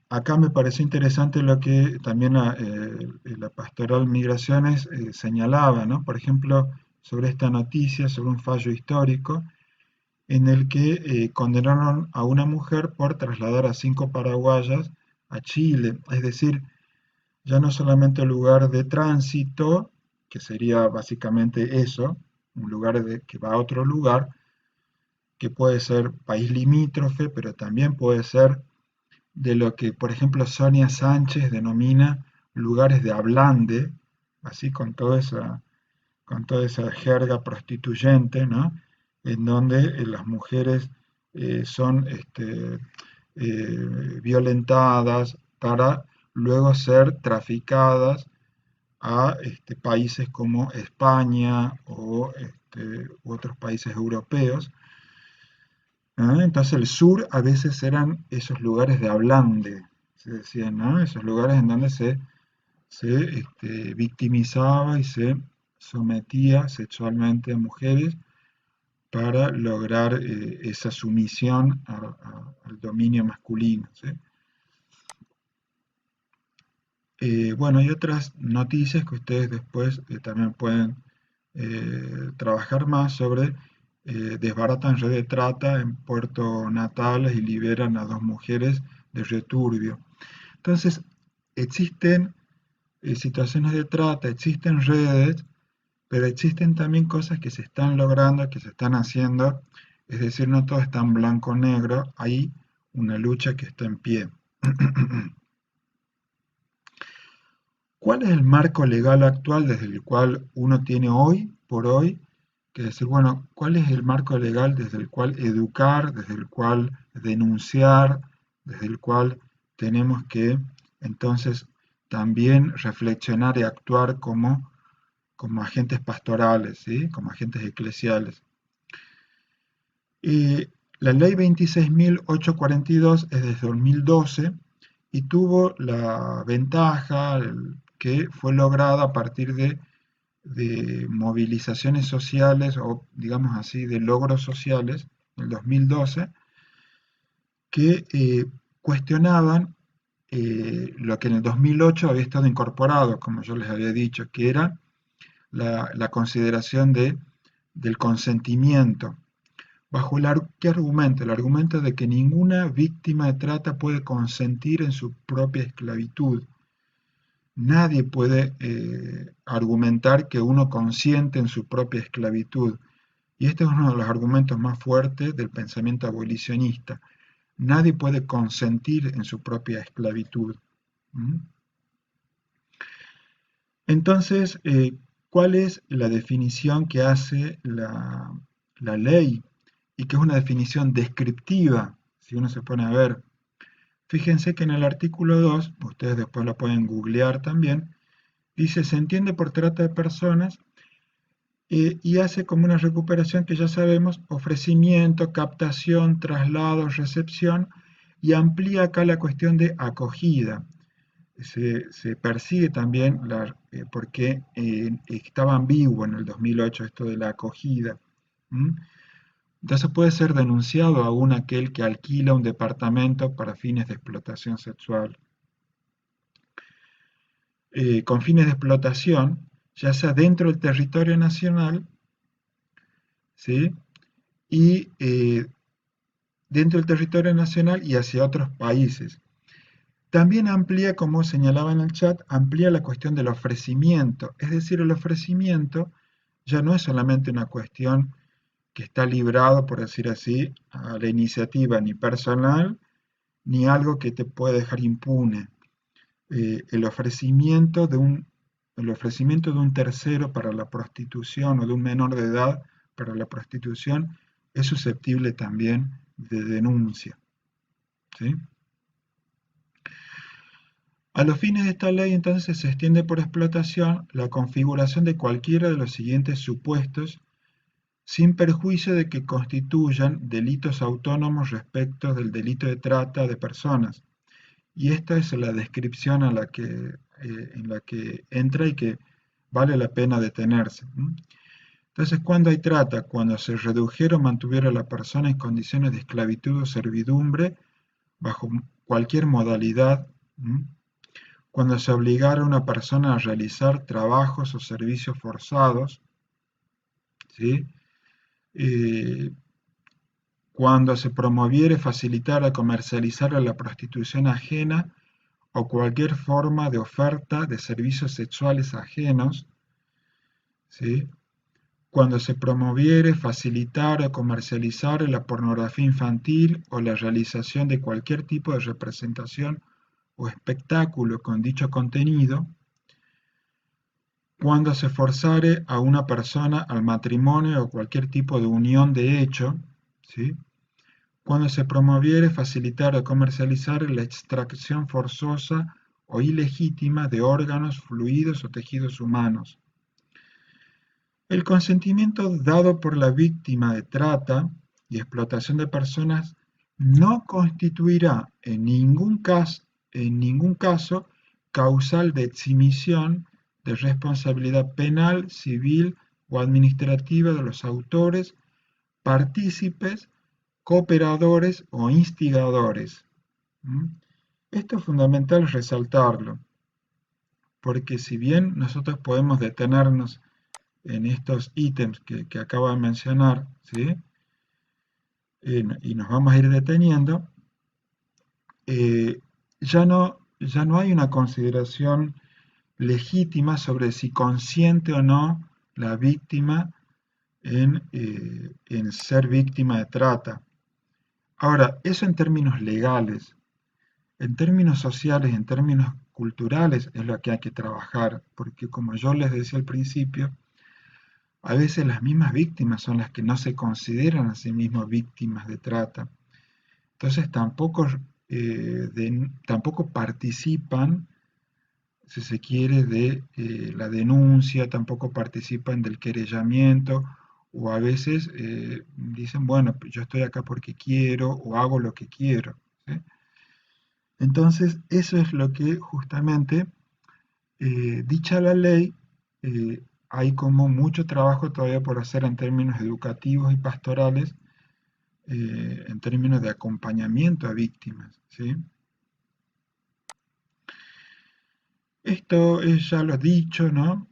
Acá me pareció interesante lo que también la Pastoral Migraciones señalaba, ¿no? Por ejemplo, sobre esta noticia, sobre un fallo histórico, en el que condenaron a una mujer por trasladar a 5 paraguayas a Chile, es decir, ya no solamente un lugar de tránsito, que sería básicamente eso, un lugar que va a otro lugar, que puede ser país limítrofe, pero también puede ser de lo que, por ejemplo, Sonia Sánchez denomina lugares de ablande, así con toda esa jerga prostituyente, ¿no? En donde las mujeres son violentadas para luego ser traficadas a países como España o otros países europeos. ¿Ah? Entonces el sur a veces eran esos lugares de ablande, se decían, ¿no? Esos lugares en donde se victimizaba y se sometía sexualmente a mujeres para lograr esa sumisión al dominio masculino. ¿Sí? Bueno, hay otras noticias que ustedes después también pueden trabajar más sobre. Desbaratan red de trata en Puerto Natales y liberan a 2 mujeres de Río Turbio. Entonces, existen situaciones de trata, existen redes, pero existen también cosas que se están logrando, que se están haciendo, es decir, no todo está en blanco o negro, hay una lucha que está en pie. ¿Cuál es el marco legal actual desde el cual uno tiene hoy por hoy que decir, bueno, cuál es el marco legal desde el cual educar, desde el cual denunciar, desde el cual tenemos que entonces también reflexionar y actuar como agentes pastorales, ¿sí? Como agentes eclesiales? Y la ley 26.842 es desde 2012 y tuvo la ventaja que fue lograda a partir de movilizaciones sociales o, digamos así, de logros sociales en el 2012 que cuestionaban lo que en el 2008 había estado incorporado, como yo les había dicho, que era la consideración del consentimiento. ¿Bajo qué argumento? El argumento de que ninguna víctima de trata puede consentir en su propia esclavitud. Nadie puede argumentar que uno consiente en su propia esclavitud. Y este es uno de los argumentos más fuertes del pensamiento abolicionista. Nadie puede consentir en su propia esclavitud. ¿Mm? Entonces, ¿cuál es la definición que hace la ley? Y que es una definición descriptiva, si uno se pone a ver. Fíjense que en el artículo 2, ustedes después lo pueden googlear también, dice, se entiende por trata de personas y hace como una recuperación que ya sabemos, ofrecimiento, captación, traslado, recepción, y amplía acá la cuestión de acogida. Se persigue también, porque estaba ambiguo en el 2008 esto de la acogida. ¿Mm? Entonces puede ser denunciado aún aquel que alquila un departamento para fines de explotación sexual. Con fines de explotación, ya sea dentro del territorio nacional, ¿sí? Y dentro del territorio nacional y hacia otros países. También amplía, como señalaba en el chat, amplía la cuestión del ofrecimiento. Es decir, el ofrecimiento ya no es solamente una cuestión que está librado, por decir así, a la iniciativa ni personal, ni algo que te puede dejar impune. El ofrecimiento de un tercero para la prostitución o de un menor de edad para la prostitución es susceptible también de denuncia. ¿Sí? A los fines de esta ley, entonces, se extiende por explotación la configuración de cualquiera de los siguientes supuestos, sin perjuicio de que constituyan delitos autónomos respecto del delito de trata de personas. Y esta es la descripción en la que entra y que vale la pena detenerse. Entonces, ¿cuándo hay trata? Cuando se redujera o mantuviera a la persona en condiciones de esclavitud o servidumbre bajo cualquier modalidad, cuando se obligara a una persona a realizar trabajos o servicios forzados, ¿sí? Eh, cuando se promoviere, facilitara, comercializara la prostitución ajena o cualquier forma de oferta de servicios sexuales ajenos, ¿sí? Cuando se promoviere, facilitar o comercializar la pornografía infantil o la realización de cualquier tipo de representación o espectáculo con dicho contenido, cuando se forzare a una persona al matrimonio o cualquier tipo de unión de hecho, ¿sí? Cuando se promoviere, facilitar o comercializar la extracción forzosa o ilegítima de órganos, fluidos o tejidos humanos. El consentimiento dado por la víctima de trata y explotación de personas no constituirá en ningún caso causal de exhibición de responsabilidad penal, civil o administrativa de los autores, partícipes, cooperadores o instigadores. ¿Mm? Esto es fundamental resaltarlo. porque si bien nosotros podemos detenernos en estos ítems que acabo de mencionar, ¿sí? Y nos vamos a ir deteniendo, eh, ya no hay una consideración legítima sobre si consiente o no la víctima en ser víctima de trata. Ahora, eso en términos legales, en términos sociales, en términos culturales es lo que hay que trabajar, porque como yo les decía al principio, a veces las mismas víctimas son las que no se consideran a sí mismas víctimas de trata. Entonces tampoco participan, si se quiere, de la denuncia, tampoco participan del querellamiento, o a veces dicen, bueno, yo estoy acá porque quiero o hago lo que quiero, ¿sí? Entonces, eso es lo que justamente, dicha la ley, hay como mucho trabajo todavía por hacer en términos educativos y pastorales, en términos de acompañamiento a víctimas, ¿sí? Esto es ya lo dicho, ¿no?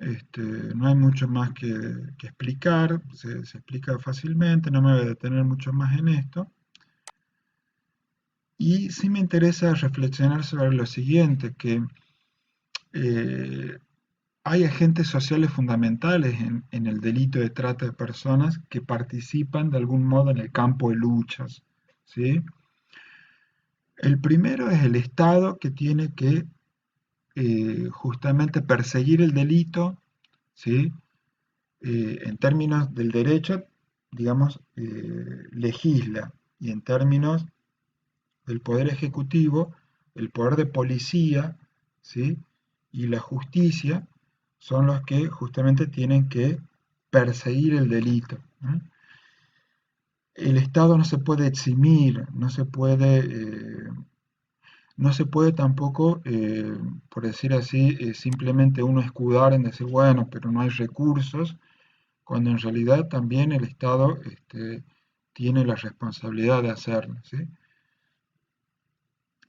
No hay mucho más que explicar, se explica fácilmente, no me voy a detener mucho más en esto. Y sí me interesa reflexionar sobre lo siguiente, que eh, hay agentes sociales fundamentales en el delito de trata de personas que participan de algún modo en el campo de luchas, ¿sí? El primero es el Estado, que tiene que justamente perseguir el delito, ¿sí? En términos del derecho, digamos, legisla, y en términos del poder ejecutivo, el poder de policía, ¿sí? Y la justicia son los que justamente tienen que perseguir el delito, ¿no? El Estado no se puede eximir, no se puede tampoco, por decir así, simplemente uno escudar en decir, bueno, pero no hay recursos, cuando en realidad también el Estado tiene la responsabilidad de hacerlo, ¿sí?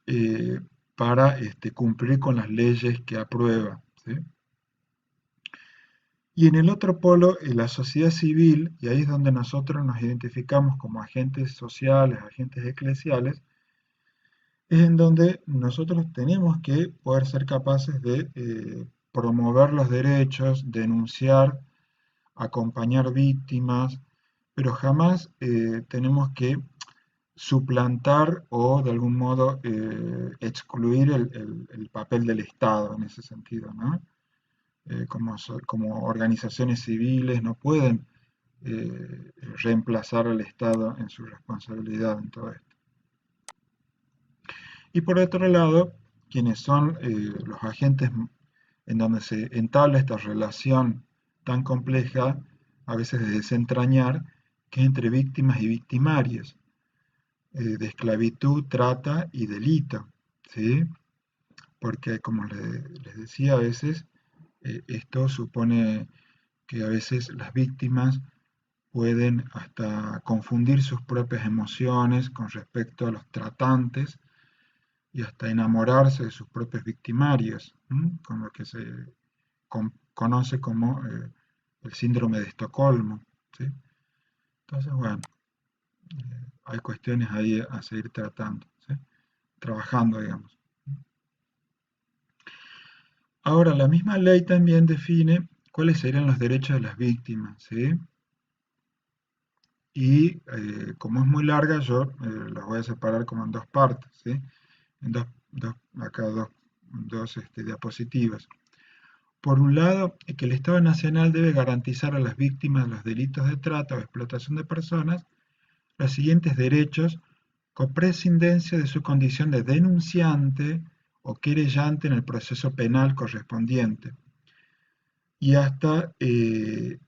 Eh, para cumplir con las leyes que aprueba, ¿sí? Y en el otro polo, la sociedad civil, y ahí es donde nosotros nos identificamos como agentes sociales, agentes eclesiales, es en donde nosotros tenemos que poder ser capaces de promover los derechos, denunciar, acompañar víctimas, pero jamás tenemos que suplantar o de algún modo excluir el papel del Estado en ese sentido, ¿no? Como organizaciones civiles no pueden reemplazar al Estado en su responsabilidad en todo esto. Y por otro lado, quienes son los agentes en donde se entabla esta relación tan compleja, a veces de desentrañar, que es entre víctimas y victimarios, de esclavitud, trata y delito, ¿sí? Porque como les decía, a veces esto supone que a veces las víctimas pueden hasta confundir sus propias emociones con respecto a los tratantes y hasta enamorarse de sus propios victimarios, con lo que se conoce como el síndrome de Estocolmo, ¿sí? Entonces, bueno, hay cuestiones ahí a seguir tratando, ¿sí? Trabajando, digamos. Ahora, la misma ley también define cuáles serían los derechos de las víctimas, ¿sí? Y como es muy larga, yo las voy a separar como en dos partes, ¿sí? En acá dos diapositivas. Por un lado, que el Estado Nacional debe garantizar a las víctimas de los delitos de trata o explotación de personas los siguientes derechos con prescindencia de su condición de denunciante o querellante en el proceso penal correspondiente, y hasta el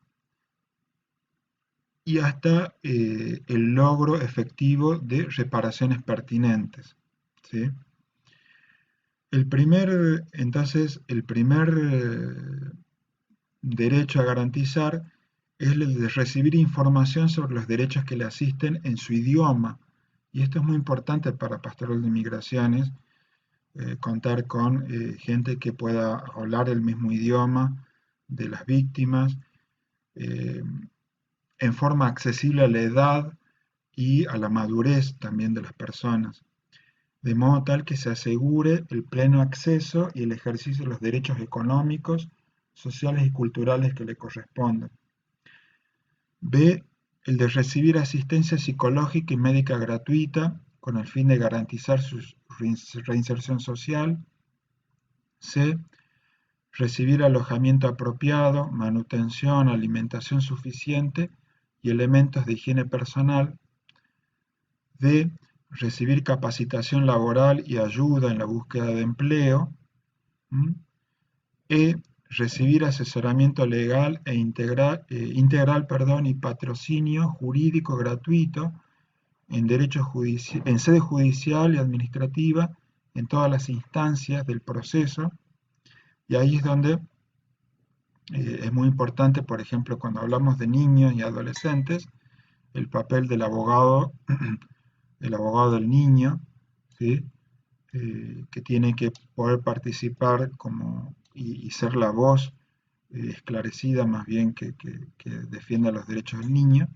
logro efectivo de reparaciones pertinentes, ¿sí? El primer derecho a garantizar es el de recibir información sobre los derechos que le asisten en su idioma. Y esto es muy importante para Pastoral de Migraciones, contar con gente que pueda hablar el mismo idioma de las víctimas, en forma accesible a la edad y a la madurez también de las personas, de modo tal que se asegure el pleno acceso y el ejercicio de los derechos económicos, sociales y culturales que le corresponden. B. El de recibir asistencia psicológica y médica gratuita con el fin de garantizar su reinserción social. C. Recibir alojamiento apropiado, manutención, alimentación suficiente y elementos de higiene personal. D. Recibir capacitación laboral y ayuda en la búsqueda de empleo. E. Recibir asesoramiento legal e integral y patrocinio jurídico gratuito en sede judicial y administrativa en todas las instancias del proceso. Y ahí es donde es muy importante, por ejemplo, cuando hablamos de niños y adolescentes, el papel del abogado del niño, ¿sí? Que tiene que poder participar y ser la voz esclarecida más bien que defienda los derechos del niño.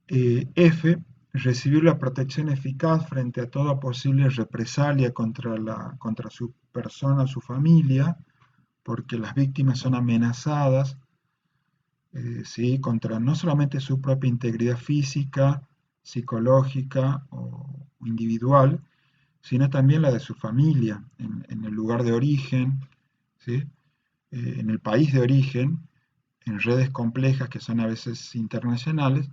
F. Recibir la protección eficaz frente a toda posible represalia contra su persona o su familia, porque las víctimas son amenazadas, ¿sí? Contra no solamente su propia integridad física, psicológica o individual, sino también la de su familia, en el lugar de origen, ¿sí? En el país de origen, en redes complejas que son a veces internacionales.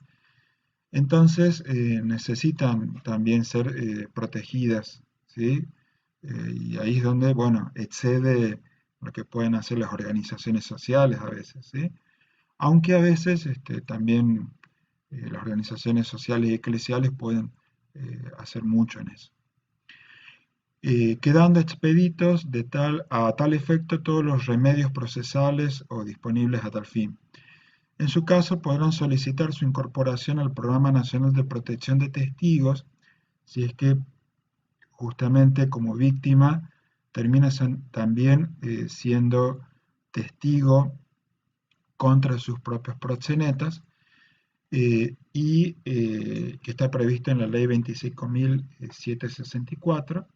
Entonces necesitan también ser protegidas, ¿sí? Y ahí es donde, bueno, excede lo que pueden hacer las organizaciones sociales a veces, ¿sí? Aunque a veces también las organizaciones sociales y eclesiales pueden hacer mucho en eso. Quedando expeditos a tal efecto todos los remedios procesales o disponibles a tal fin. En su caso, podrán solicitar su incorporación al Programa Nacional de Protección de Testigos, si es que justamente como víctima termina también siendo testigo contra sus propios proxenetas, que está previsto en la Ley 25.764.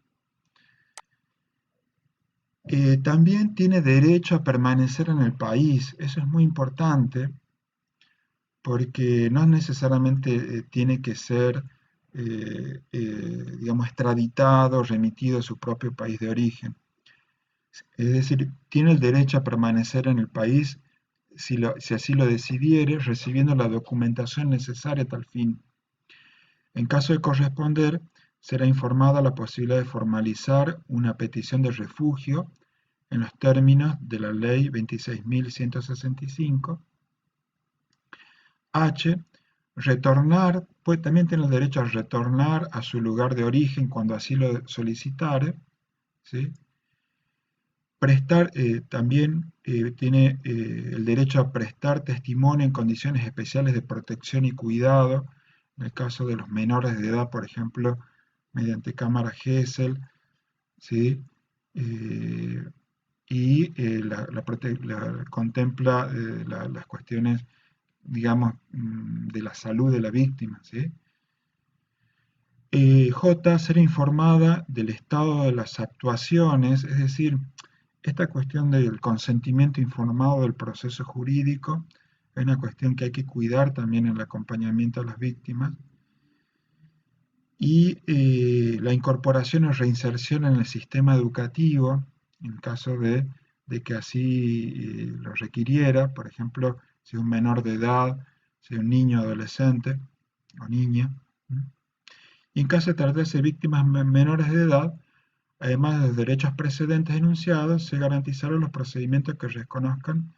También tiene derecho a permanecer en el país. Eso es muy importante porque no necesariamente tiene que ser, digamos, extraditado, remitido a su propio país de origen. Es decir, tiene el derecho a permanecer en el país si así lo decidiere, recibiendo la documentación necesaria a tal fin. En caso de corresponder, será informada la posibilidad de formalizar una petición de refugio en los términos de la Ley 26.165. H. Retornar, pues también tiene el derecho a retornar a su lugar de origen cuando así lo solicitare, ¿sí? También tiene el derecho a prestar testimonio en condiciones especiales de protección y cuidado, en el caso de los menores de edad, por ejemplo, mediante cámara Gesell, ¿sí? Contempla las cuestiones, digamos, de la salud de la víctima, ¿sí? J. Ser informada del estado de las actuaciones, es decir, esta cuestión del consentimiento informado del proceso jurídico es una cuestión que hay que cuidar también en el acompañamiento a las víctimas. Y la incorporación o reinserción en el sistema educativo, en caso de que así lo requiriera, por ejemplo, si es un menor de edad, si es un niño, adolescente o niña. Y en caso de tratarse de víctimas menores de edad, además de los derechos precedentes enunciados, se garantizarán los procedimientos que reconozcan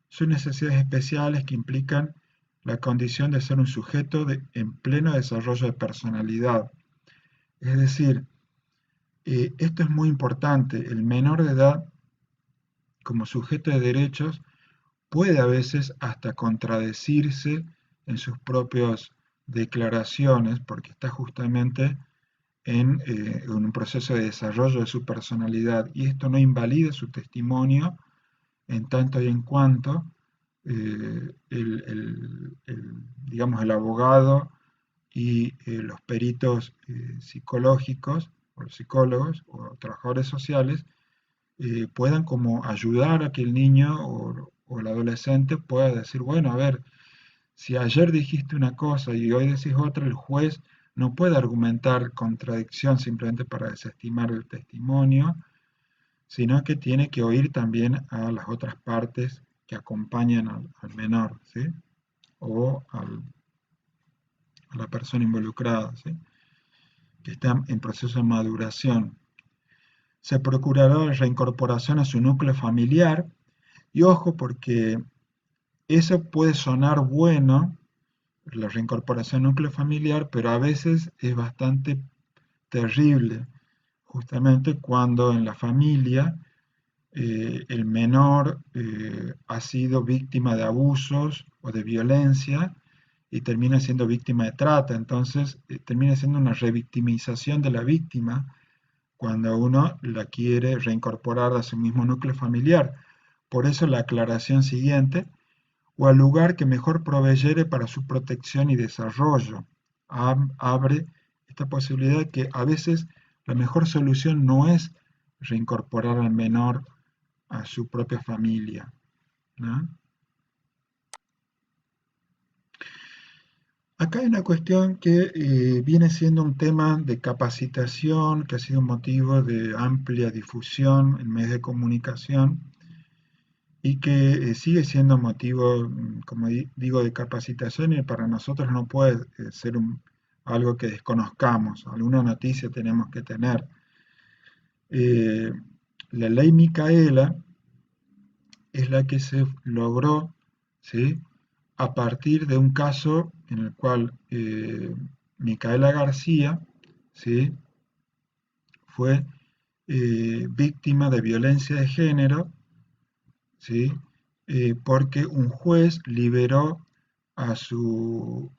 sus necesidades especiales que implican la condición de ser un sujeto en pleno desarrollo de personalidad. Es decir, esto es muy importante. El menor de edad, como sujeto de derechos, puede a veces hasta contradecirse en sus propias declaraciones, porque está justamente en un proceso de desarrollo de su personalidad, y esto no invalida su testimonio en tanto y en cuanto digamos, el abogado y los peritos psicológicos o los psicólogos o trabajadores sociales puedan como ayudar a que el niño o el adolescente pueda decir, bueno, a ver, si ayer dijiste una cosa y hoy decís otra, el juez no puede argumentar contradicción simplemente para desestimar el testimonio, sino que tiene que oír también a las otras partes que acompañan al menor, ¿sí? O a la persona involucrada, ¿sí? Que está en proceso de maduración. Se procurará la reincorporación a su núcleo familiar, y ojo porque eso puede sonar bueno, la reincorporación al núcleo familiar, pero a veces es bastante terrible, justamente cuando en la familia el menor ha sido víctima de abusos o de violencia y termina siendo víctima de trata. Entonces termina siendo una revictimización de la víctima cuando uno la quiere reincorporar a su mismo núcleo familiar. Por eso la aclaración siguiente, o al lugar que mejor proveyere para su protección y desarrollo. Abre esta posibilidad que a veces la mejor solución no es reincorporar al menor a su propia familia, ¿no? Acá hay una cuestión que viene siendo un tema de capacitación, que ha sido motivo de amplia difusión en medios de comunicación y que sigue siendo motivo, como digo, de capacitación, y para nosotros no puede ser algo que desconozcamos, alguna noticia tenemos que tener. Eh, la ley Micaela es la que se logró, ¿sí?, a partir de un caso en el cual Micaela García, ¿sí?, fue víctima de violencia de género, ¿sí?, porque un juez liberó a su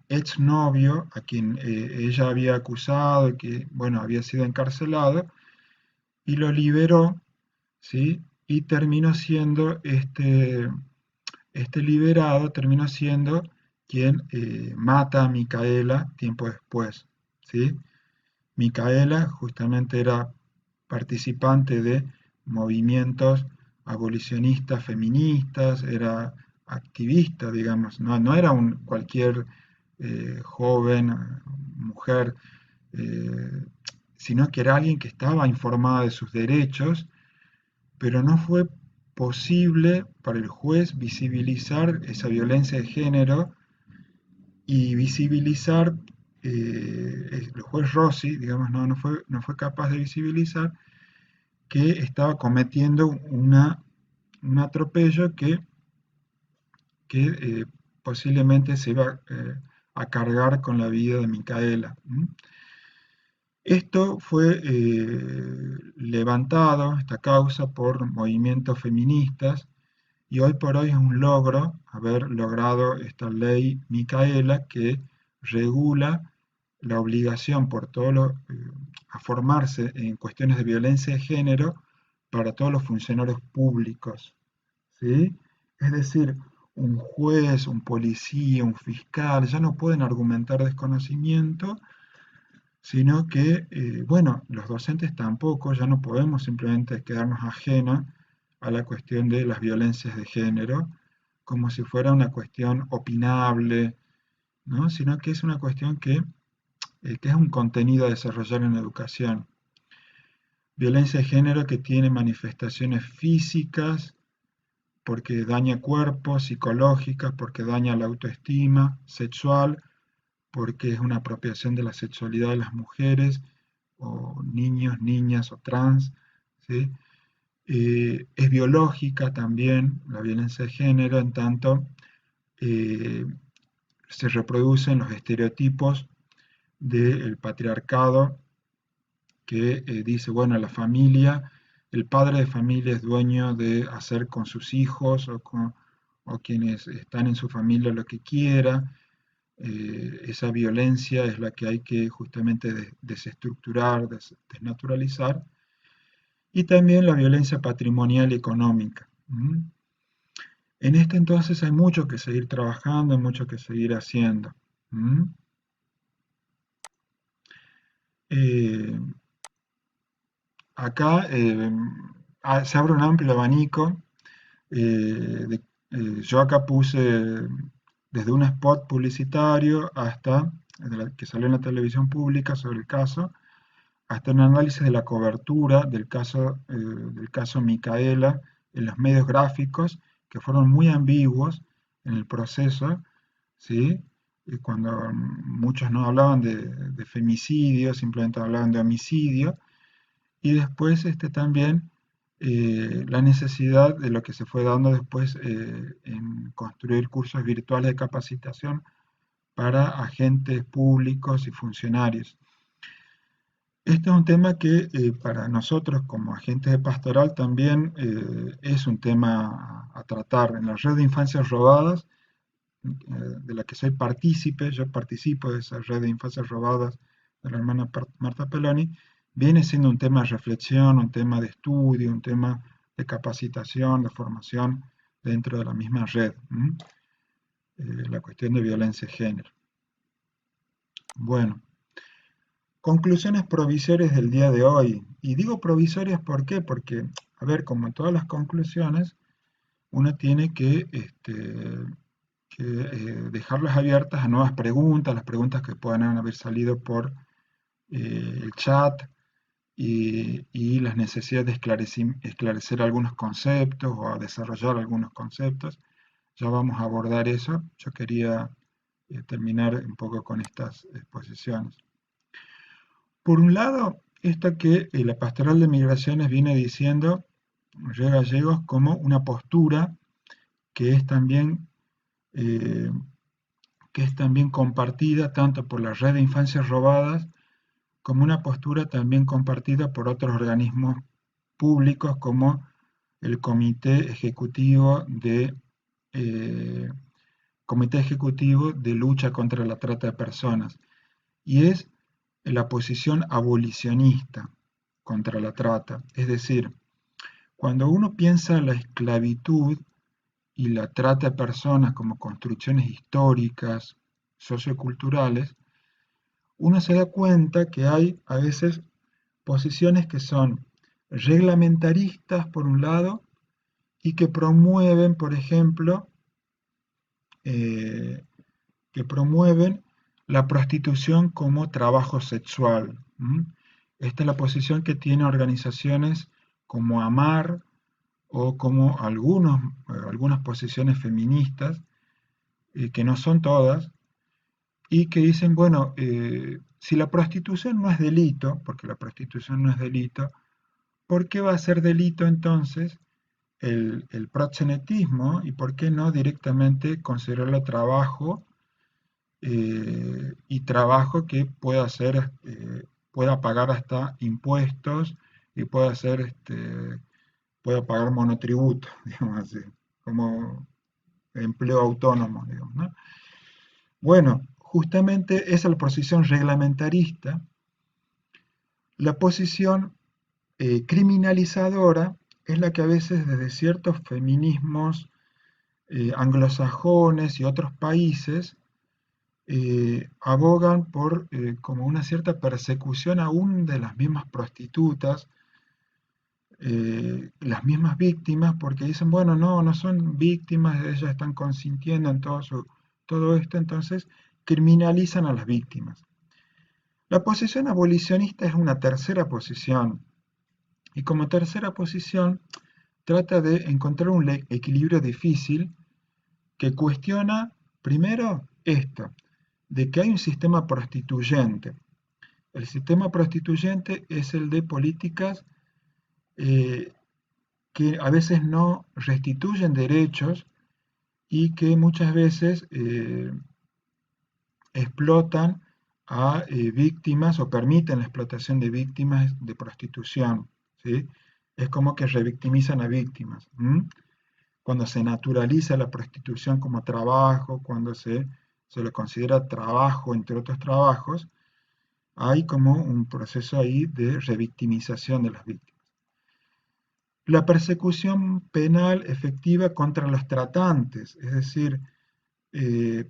exnovio, a quien ella había acusado y que, bueno, había sido encarcelado, y lo liberó, ¿sí? Y terminó siendo este liberado, terminó siendo quien mata a Micaela tiempo después, ¿sí? Micaela justamente era participante de movimientos abolicionistas feministas, era activista, digamos, no era cualquier joven, mujer, eh, sino que era alguien que estaba informada de sus derechos, pero no fue posible para el juez visibilizar esa violencia de género y visibilizar, el juez Rossi, digamos, no fue capaz de visibilizar que estaba cometiendo un atropello que posiblemente se iba a cargar con la vida de Micaela. Esto fue levantado, esta causa, por movimientos feministas, y hoy por hoy es un logro haber logrado esta ley Micaela que regula la obligación a formarse en cuestiones de violencia de género para todos los funcionarios públicos, ¿sí? Es decir, un juez, un policía, un fiscal ya no pueden argumentar desconocimiento, sino que, bueno, los docentes tampoco, ya no podemos simplemente quedarnos ajenos a la cuestión de las violencias de género, como si fuera una cuestión opinable, ¿no? Sino que es una cuestión que es un contenido a desarrollar en la educación. Violencia de género que tiene manifestaciones físicas, porque daña cuerpos, psicológicas, porque daña la autoestima, sexual, porque es una apropiación de la sexualidad de las mujeres, o niños, niñas o trans, ¿sí? Es biológica también la violencia de género, en tanto eh, se reproducen los estereotipos del patriarcado que dice, bueno, la familia, el padre de familia es dueño de hacer con sus hijos o quienes están en su familia lo que quiera, esa violencia es la que hay que justamente desestructurar, desnaturalizar, y también la violencia patrimonial y económica. En este entonces hay mucho que seguir trabajando, hay mucho que seguir haciendo. Eh, Acá se abre un amplio abanico. Yo acá puse desde un spot publicitario hasta, que salió en la televisión pública sobre el caso, hasta un análisis de la cobertura del caso Micaela en los medios gráficos, que fueron muy ambiguos en el proceso, ¿sí? Cuando muchos no hablaban de femicidio, simplemente hablaban de homicidio, y después también la necesidad de lo que se fue dando después en construir cursos virtuales de capacitación para agentes públicos y funcionarios. Este es un tema que para nosotros como agentes de pastoral también es un tema a tratar. En la red de infancias robadas, de la que soy partícipe, yo participo de esa red de infancias robadas de la hermana Marta Peloni, viene siendo un tema de reflexión, un tema de estudio, un tema de capacitación, de formación dentro de la misma red. La cuestión de violencia de género. Bueno, conclusiones provisorias del día de hoy. Y digo provisorias ¿por qué? Porque, a ver, como en todas las conclusiones, uno tiene que dejarlas abiertas a nuevas preguntas, las preguntas que puedan haber salido por el chat y las necesidades de esclarecer algunos conceptos o desarrollar algunos conceptos. Ya vamos a abordar eso. Yo quería terminar un poco con estas exposiciones. Por un lado, esto que la Pastoral de Migraciones viene diciendo, Río Gallegos, como una postura que es también eh, compartida tanto por la Red de Infancias Robadas como una postura también compartida por otros organismos públicos como el eh, Comité Ejecutivo de Lucha contra la Trata de Personas, y es la posición abolicionista contra la trata. Es decir, cuando uno piensa la esclavitud y la trata de personas como construcciones históricas, socioculturales, uno se da cuenta que hay a veces posiciones que son reglamentaristas por un lado y que promueven, por ejemplo, eh, que promueven la prostitución como trabajo sexual. Esta es la posición que tienen organizaciones como AMAR o como algunas posiciones feministas, que no son todas, y que dicen, bueno, si la prostitución no es delito, porque la prostitución no es delito, ¿por qué va a ser delito entonces el proxenetismo y por qué no directamente considerarlo trabajo y trabajo que pueda pagar hasta impuestos y pueda pagar monotributo, digamos así, como empleo autónomo, digamos, ¿no? Bueno, justamente esa es la posición reglamentarista. La posición criminalizadora es la que a veces desde ciertos feminismos anglosajones y otros países abogan por como una cierta persecución aún de las mismas prostitutas, las mismas víctimas, porque dicen, bueno, no son víctimas, ellas están consintiendo en todo esto, entonces criminalizan a las víctimas. La posición abolicionista es una tercera posición, y como tercera posición trata de encontrar un equilibrio difícil que cuestiona primero esto, de que hay un sistema prostituyente. El sistema prostituyente es el de políticas eh, que a veces no restituyen derechos y que muchas veces explotan a víctimas o permiten la explotación de víctimas de prostitución, ¿sí? Es como que revictimizan a víctimas. Cuando se naturaliza la prostitución como trabajo, cuando se se le considera trabajo, entre otros trabajos, hay como un proceso ahí de revictimización de las víctimas. La persecución penal efectiva contra los tratantes, es decir,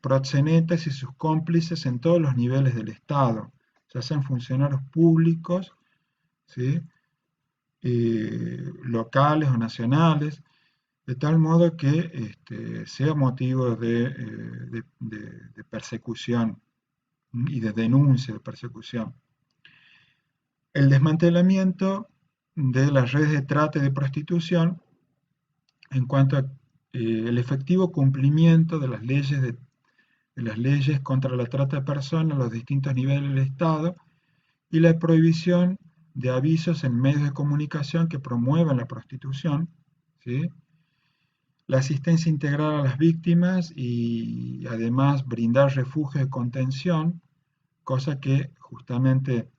proxenetas y sus cómplices en todos los niveles del Estado, ya sean funcionarios públicos, ¿sí? Locales o nacionales, de tal modo que sea motivo de persecución y de denuncia de persecución. El desmantelamiento de las redes de trata y de prostitución en cuanto a el efectivo cumplimiento de las leyes contra la trata de personas a los distintos niveles del Estado y la prohibición de avisos en medios de comunicación que promuevan la prostitución, ¿sí? La asistencia integral a las víctimas y además brindar refugio de contención, cosa que justamente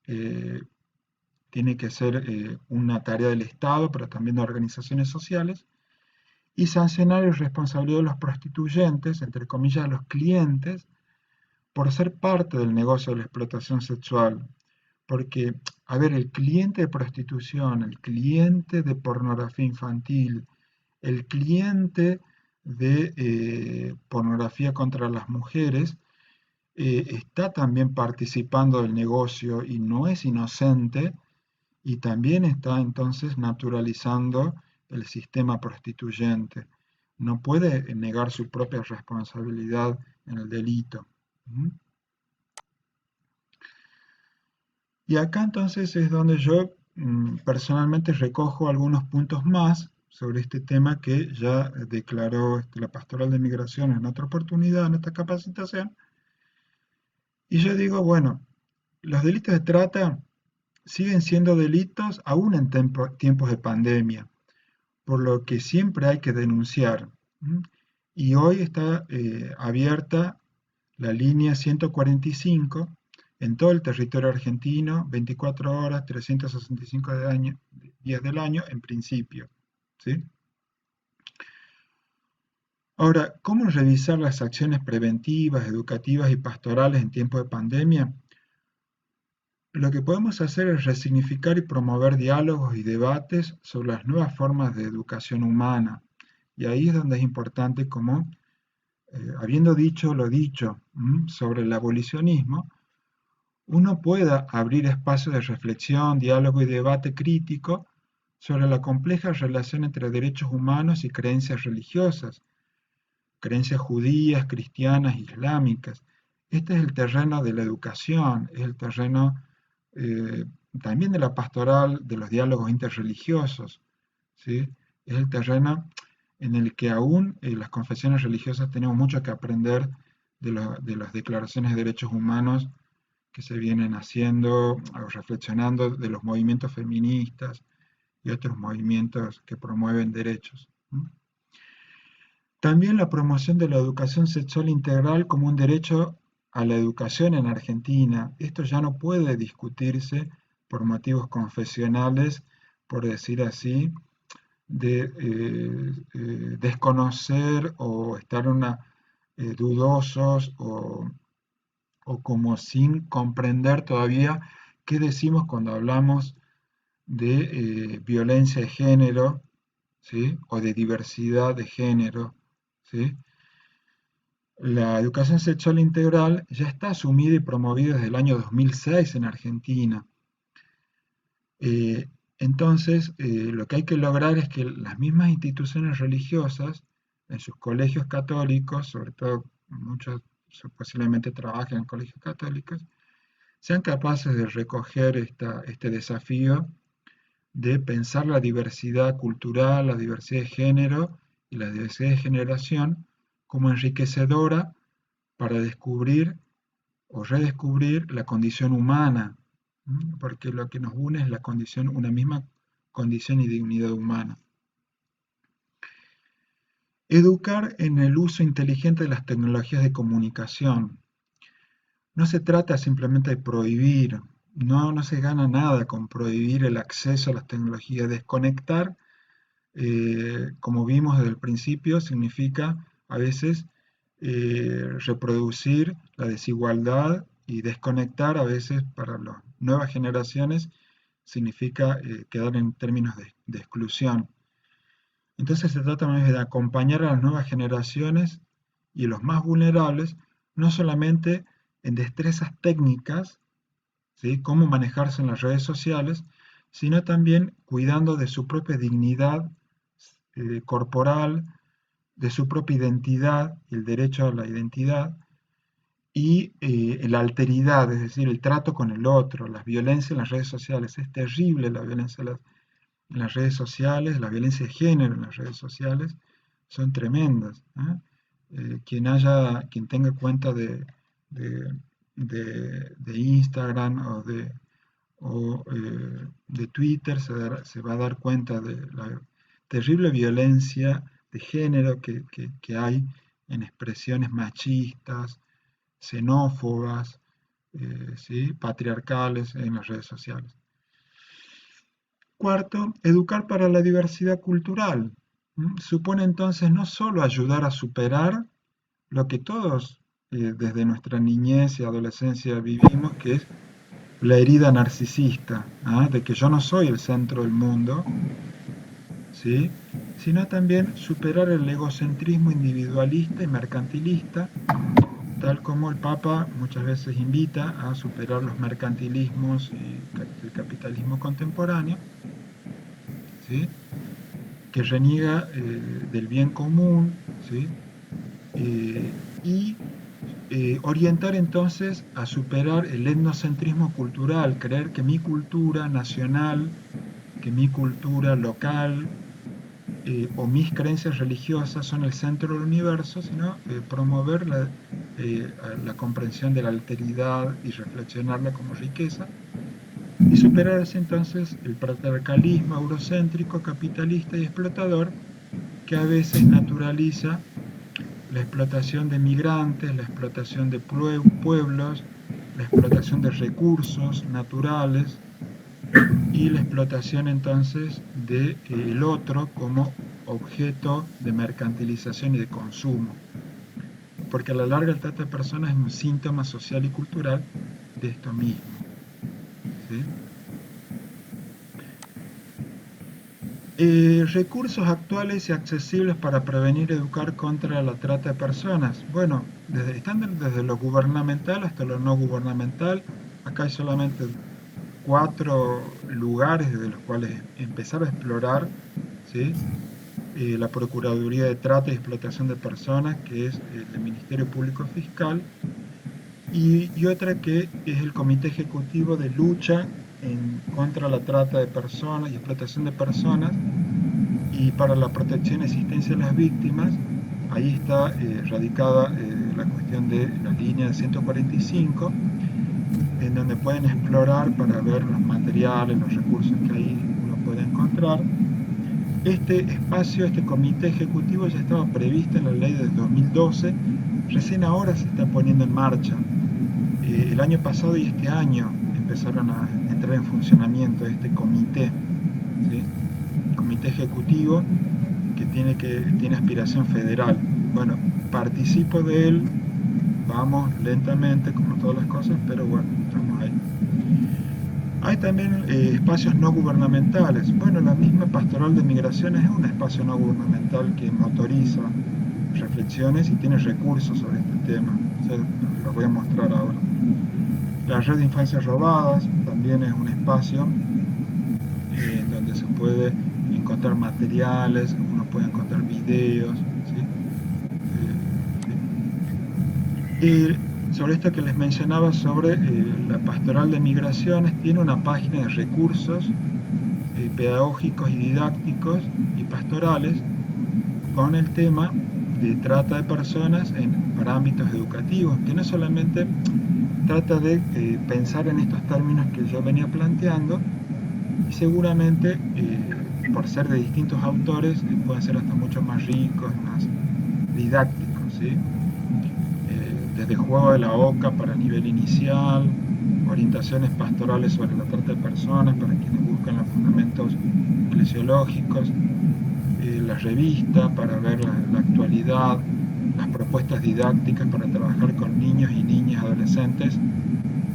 eh, tiene que ser una tarea del Estado, pero también de organizaciones sociales, y sancionar la responsabilidad de los prostituyentes, entre comillas, los clientes, por ser parte del negocio de la explotación sexual. Porque, a ver, el cliente de prostitución, el cliente de pornografía infantil, el cliente de pornografía contra las mujeres, está también participando del negocio y no es inocente y también está entonces naturalizando el sistema prostituyente. No puede negar su propia responsabilidad en el delito. ¿Mm? Y acá entonces es donde yo personalmente recojo algunos puntos más sobre este tema que ya declaró la Pastoral de Migración en otra oportunidad, en esta capacitación. Y yo digo, bueno, los delitos de trata siguen siendo delitos aún en tiempos de pandemia, por lo que siempre hay que denunciar. ¿M? Y hoy está abierta la línea 145 en todo el territorio argentino, 24 horas, 365 días del año en principio. ¿Sí? Ahora, ¿cómo revisar las acciones preventivas, educativas y pastorales en tiempo de pandemia? Lo que podemos hacer es resignificar y promover diálogos y debates sobre las nuevas formas de educación humana. Y ahí es donde es importante como, habiendo dicho lo dicho sobre el abolicionismo, uno pueda abrir espacios de reflexión, diálogo y debate crítico sobre la compleja relación entre derechos humanos y creencias religiosas, creencias judías, cristianas, islámicas. Este es el terreno de la educación, es el terreno eh, también de la pastoral, de los diálogos interreligiosos, ¿sí? Es el terreno en el que aún las confesiones religiosas tenemos mucho que aprender de las declaraciones de derechos humanos que se vienen haciendo o reflexionando de los movimientos feministas y otros movimientos que promueven derechos. También la promoción de la educación sexual integral como un derecho a la educación en Argentina. Esto ya no puede discutirse por motivos confesionales, por decir así, de desconocer o estar dudosos o como sin comprender todavía qué decimos cuando hablamos de violencia de género, ¿sí? O de diversidad de género, ¿sí? La educación sexual integral ya está asumida y promovida desde el año 2006 en Argentina. Entonces, lo que hay que lograr es que las mismas instituciones religiosas, en sus colegios católicos, sobre todo muchos posiblemente trabajan en colegios católicos, sean capaces de recoger este desafío de pensar la diversidad cultural, la diversidad de género y la diversidad de generación como enriquecedora para descubrir o redescubrir la condición humana, porque lo que nos une es la condición, una misma condición y dignidad humana. Educar en el uso inteligente de las tecnologías de comunicación. No se trata simplemente de prohibir, no se gana nada con prohibir el acceso a las tecnologías. Desconectar, como vimos desde el principio, significa a veces reproducir la desigualdad y desconectar a veces para las nuevas generaciones significa quedar en términos de exclusión. Entonces se trata más de acompañar a las nuevas generaciones y los más vulnerables, no solamente en destrezas técnicas, ¿sí? Cómo manejarse en las redes sociales, sino también cuidando de su propia dignidad corporal, de su propia identidad, el derecho a la identidad, y la alteridad, es decir, el trato con el otro, la violencia en las redes sociales. Es terrible la violencia en las redes sociales, la violencia de género en las redes sociales, son tremendas. Quien tenga cuenta de, de Instagram o de Twitter se va a dar cuenta de la terrible violencia de género que hay en expresiones machistas, xenófobas, ¿sí? Patriarcales en las redes sociales. Cuarto, educar para la diversidad cultural. Supone entonces no solo ayudar a superar lo que todos desde nuestra niñez y adolescencia vivimos, que es la herida narcisista, de que yo no soy el centro del mundo, ¿sí? Sino también superar el egocentrismo individualista y mercantilista, tal como el Papa muchas veces invita a superar los mercantilismos y el capitalismo contemporáneo, ¿sí? Que reniega del bien común, ¿sí? Y orientar entonces a superar el etnocentrismo cultural, creer que mi cultura nacional, que mi cultura local o mis creencias religiosas son el centro del universo, sino promover la comprensión de la alteridad y reflexionarla como riqueza, y superar así entonces el patriarcalismo eurocéntrico, capitalista y explotador que a veces naturaliza la explotación de migrantes, la explotación de pueblos, la explotación de recursos naturales y la explotación entonces del otro como objeto de mercantilización y de consumo. Porque a la larga el trata de personas es un síntoma social y cultural de esto mismo, ¿sí? Recursos actuales y accesibles para prevenir y educar contra la trata de personas. Bueno, están desde lo gubernamental hasta lo no gubernamental. Acá hay solamente 4 lugares desde los cuales empezar a explorar, ¿sí? La Procuraduría de Trata y Explotación de Personas, que es el Ministerio Público Fiscal, y otra que es el Comité Ejecutivo de Lucha contra la Trata de Personas y Explotación de Personas y para la protección y asistencia a las víctimas. Ahí está radicada la cuestión de la línea de 145, en donde pueden explorar para ver los materiales, los recursos que ahí uno puede encontrar. Este espacio, este comité ejecutivo ya estaba previsto en la ley de 2012, recién ahora se está poniendo en marcha. El año pasado y este año empezaron a entrar en funcionamiento este comité, ¿sí? Comité ejecutivo que tiene aspiración federal. Bueno, participo de él, vamos lentamente como todas las cosas, pero bueno, estamos ahí. Hay también espacios no gubernamentales. Bueno, la misma Pastoral de Migraciones es un espacio no gubernamental que motoriza reflexiones y tiene recursos sobre este tema. Lo voy a mostrar ahora. La Red de Infancias Robadas también es un espacio en donde se puede encontrar materiales, uno puede encontrar videos, ¿sí? Sobre esto que les mencionaba sobre la Pastoral de Migraciones, tiene una página de recursos pedagógicos y didácticos y pastorales con el tema de trata de personas para ámbitos educativos, que no solamente trata de pensar en estos términos que yo venía planteando, y seguramente por ser de distintos autores pueden ser hasta mucho más ricos, más didácticos, ¿sí? Desde juego de la OCA para nivel inicial, orientaciones pastorales sobre la trata de personas para quienes buscan los fundamentos eclesiológicos, la revista para ver la actualidad, las propuestas propuestas didácticas para trabajar con niños y niñas, adolescentes,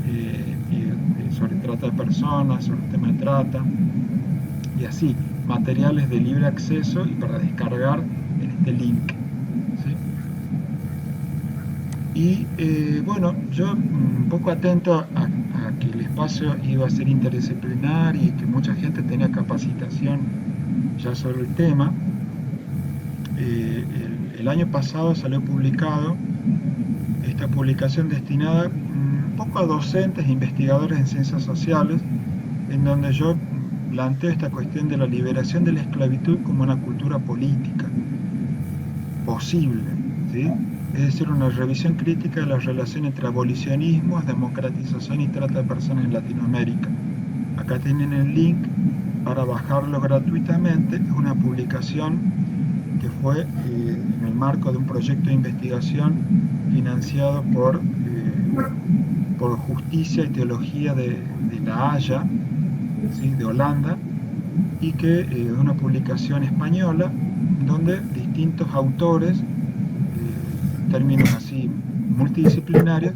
y sobre trata de personas, sobre el tema de trata, y así, materiales de libre acceso y para descargar en este link. ¿Sí? Y bueno, yo un poco atento a que el espacio iba a ser interdisciplinar y que mucha gente tenía capacitación ya sobre el tema. El año pasado salió publicado esta publicación destinada un poco a docentes e investigadores en ciencias sociales, en donde yo planteo esta cuestión de la liberación de la esclavitud como una cultura política posible, ¿sí? Es decir, una revisión crítica de la relación entre abolicionismos, democratización y trata de personas en Latinoamérica. Acá tienen el link para bajarlo gratuitamente. Es una publicación que fue en el marco de un proyecto de investigación financiado por Justicia y Teología de La Haya, ¿sí? De Holanda, y que es una publicación española donde distintos autores, términos así multidisciplinarios,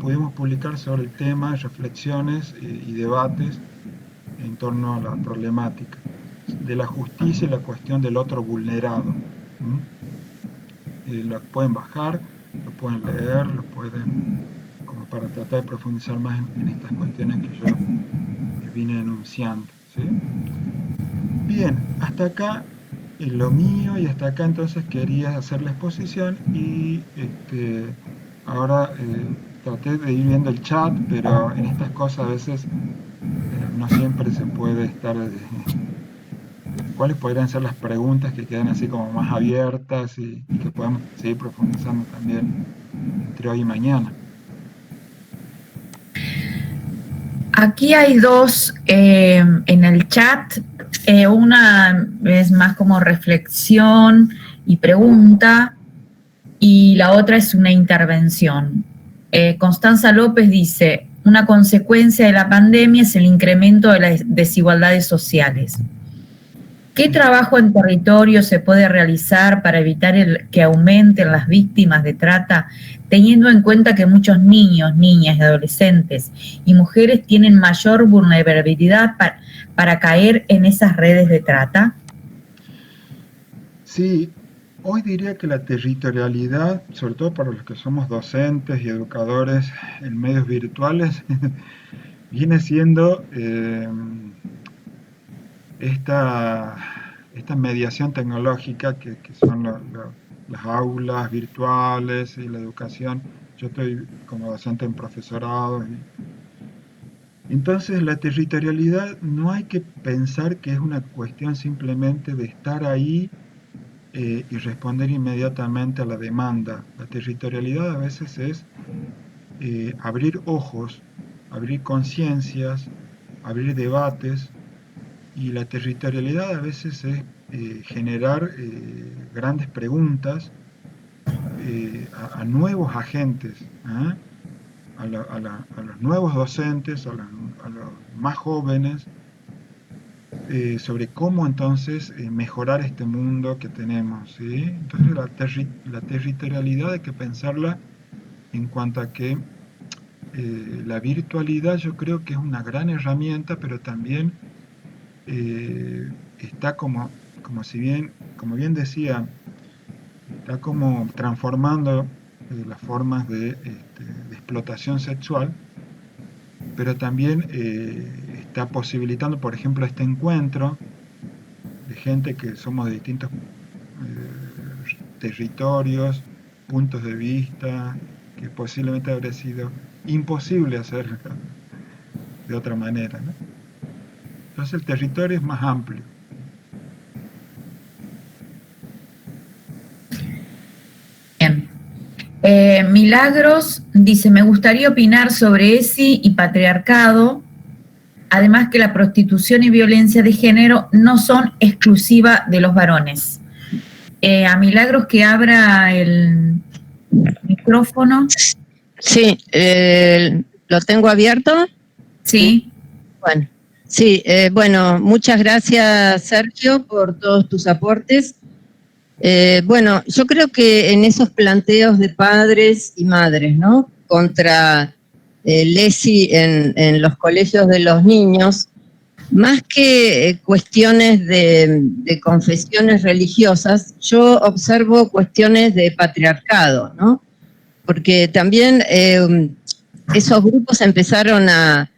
pudimos publicar sobre el tema, reflexiones y debates en torno a la problemática de la justicia y la cuestión del otro vulnerado. Lo pueden bajar, lo pueden leer, lo pueden, como para tratar de profundizar más en estas cuestiones que yo vine enunciando, ¿sí? Bien, hasta acá lo mío, y hasta acá entonces quería hacer la exposición, y ahora traté de ir viendo el chat, pero en estas cosas a veces no siempre se puede estar. ¿Cuáles podrían ser las preguntas que quedan así como más abiertas y que podamos seguir profundizando también entre hoy y mañana?
Aquí hay dos en el chat. Una es más como reflexión y pregunta, y la otra es una intervención. Constanza López dice: una consecuencia de la pandemia es el incremento de las desigualdades sociales. ¿Qué trabajo en territorio se puede realizar para evitar que aumenten las víctimas de trata, teniendo en cuenta que muchos niños, niñas y adolescentes y mujeres tienen mayor vulnerabilidad para caer en esas redes de trata?
Sí, hoy diría que la territorialidad, sobre todo para los que somos docentes y educadores en medios virtuales, viene siendo esta mediación tecnológica que son las aulas virtuales y la educación. Yo estoy como docente en profesorado. Entonces la territorialidad no hay que pensar que es una cuestión simplemente de estar ahí y responder inmediatamente a la demanda. La territorialidad a veces es abrir ojos, abrir conciencias, abrir debates. Y la territorialidad a veces es generar grandes preguntas a nuevos agentes, ¿eh? a los nuevos docentes, a los más jóvenes, sobre cómo entonces mejorar este mundo que tenemos, ¿sí? Entonces la territorialidad hay que pensarla en cuanto a que la virtualidad yo creo que es una gran herramienta, pero también está como bien decía, está como transformando las formas de explotación sexual, pero también está posibilitando, por ejemplo, este encuentro de gente que somos de distintos territorios, puntos de vista, que posiblemente habría sido imposible hacerlo de otra manera, ¿no? Entonces el territorio es más amplio.
Bien. Milagros dice: me gustaría opinar sobre ESI y patriarcado, además que la prostitución y violencia de género no son exclusiva de los varones. A Milagros que abra el micrófono.
Sí, ¿lo tengo abierto?
Sí.
Bueno, sí, bueno, muchas gracias, Sergio, por todos tus aportes. Bueno, yo creo que en esos planteos de padres y madres, ¿no? Contra Lesi en los colegios de los niños, más que cuestiones de confesiones religiosas, yo observo cuestiones de patriarcado, ¿no? Porque también esos grupos empezaron a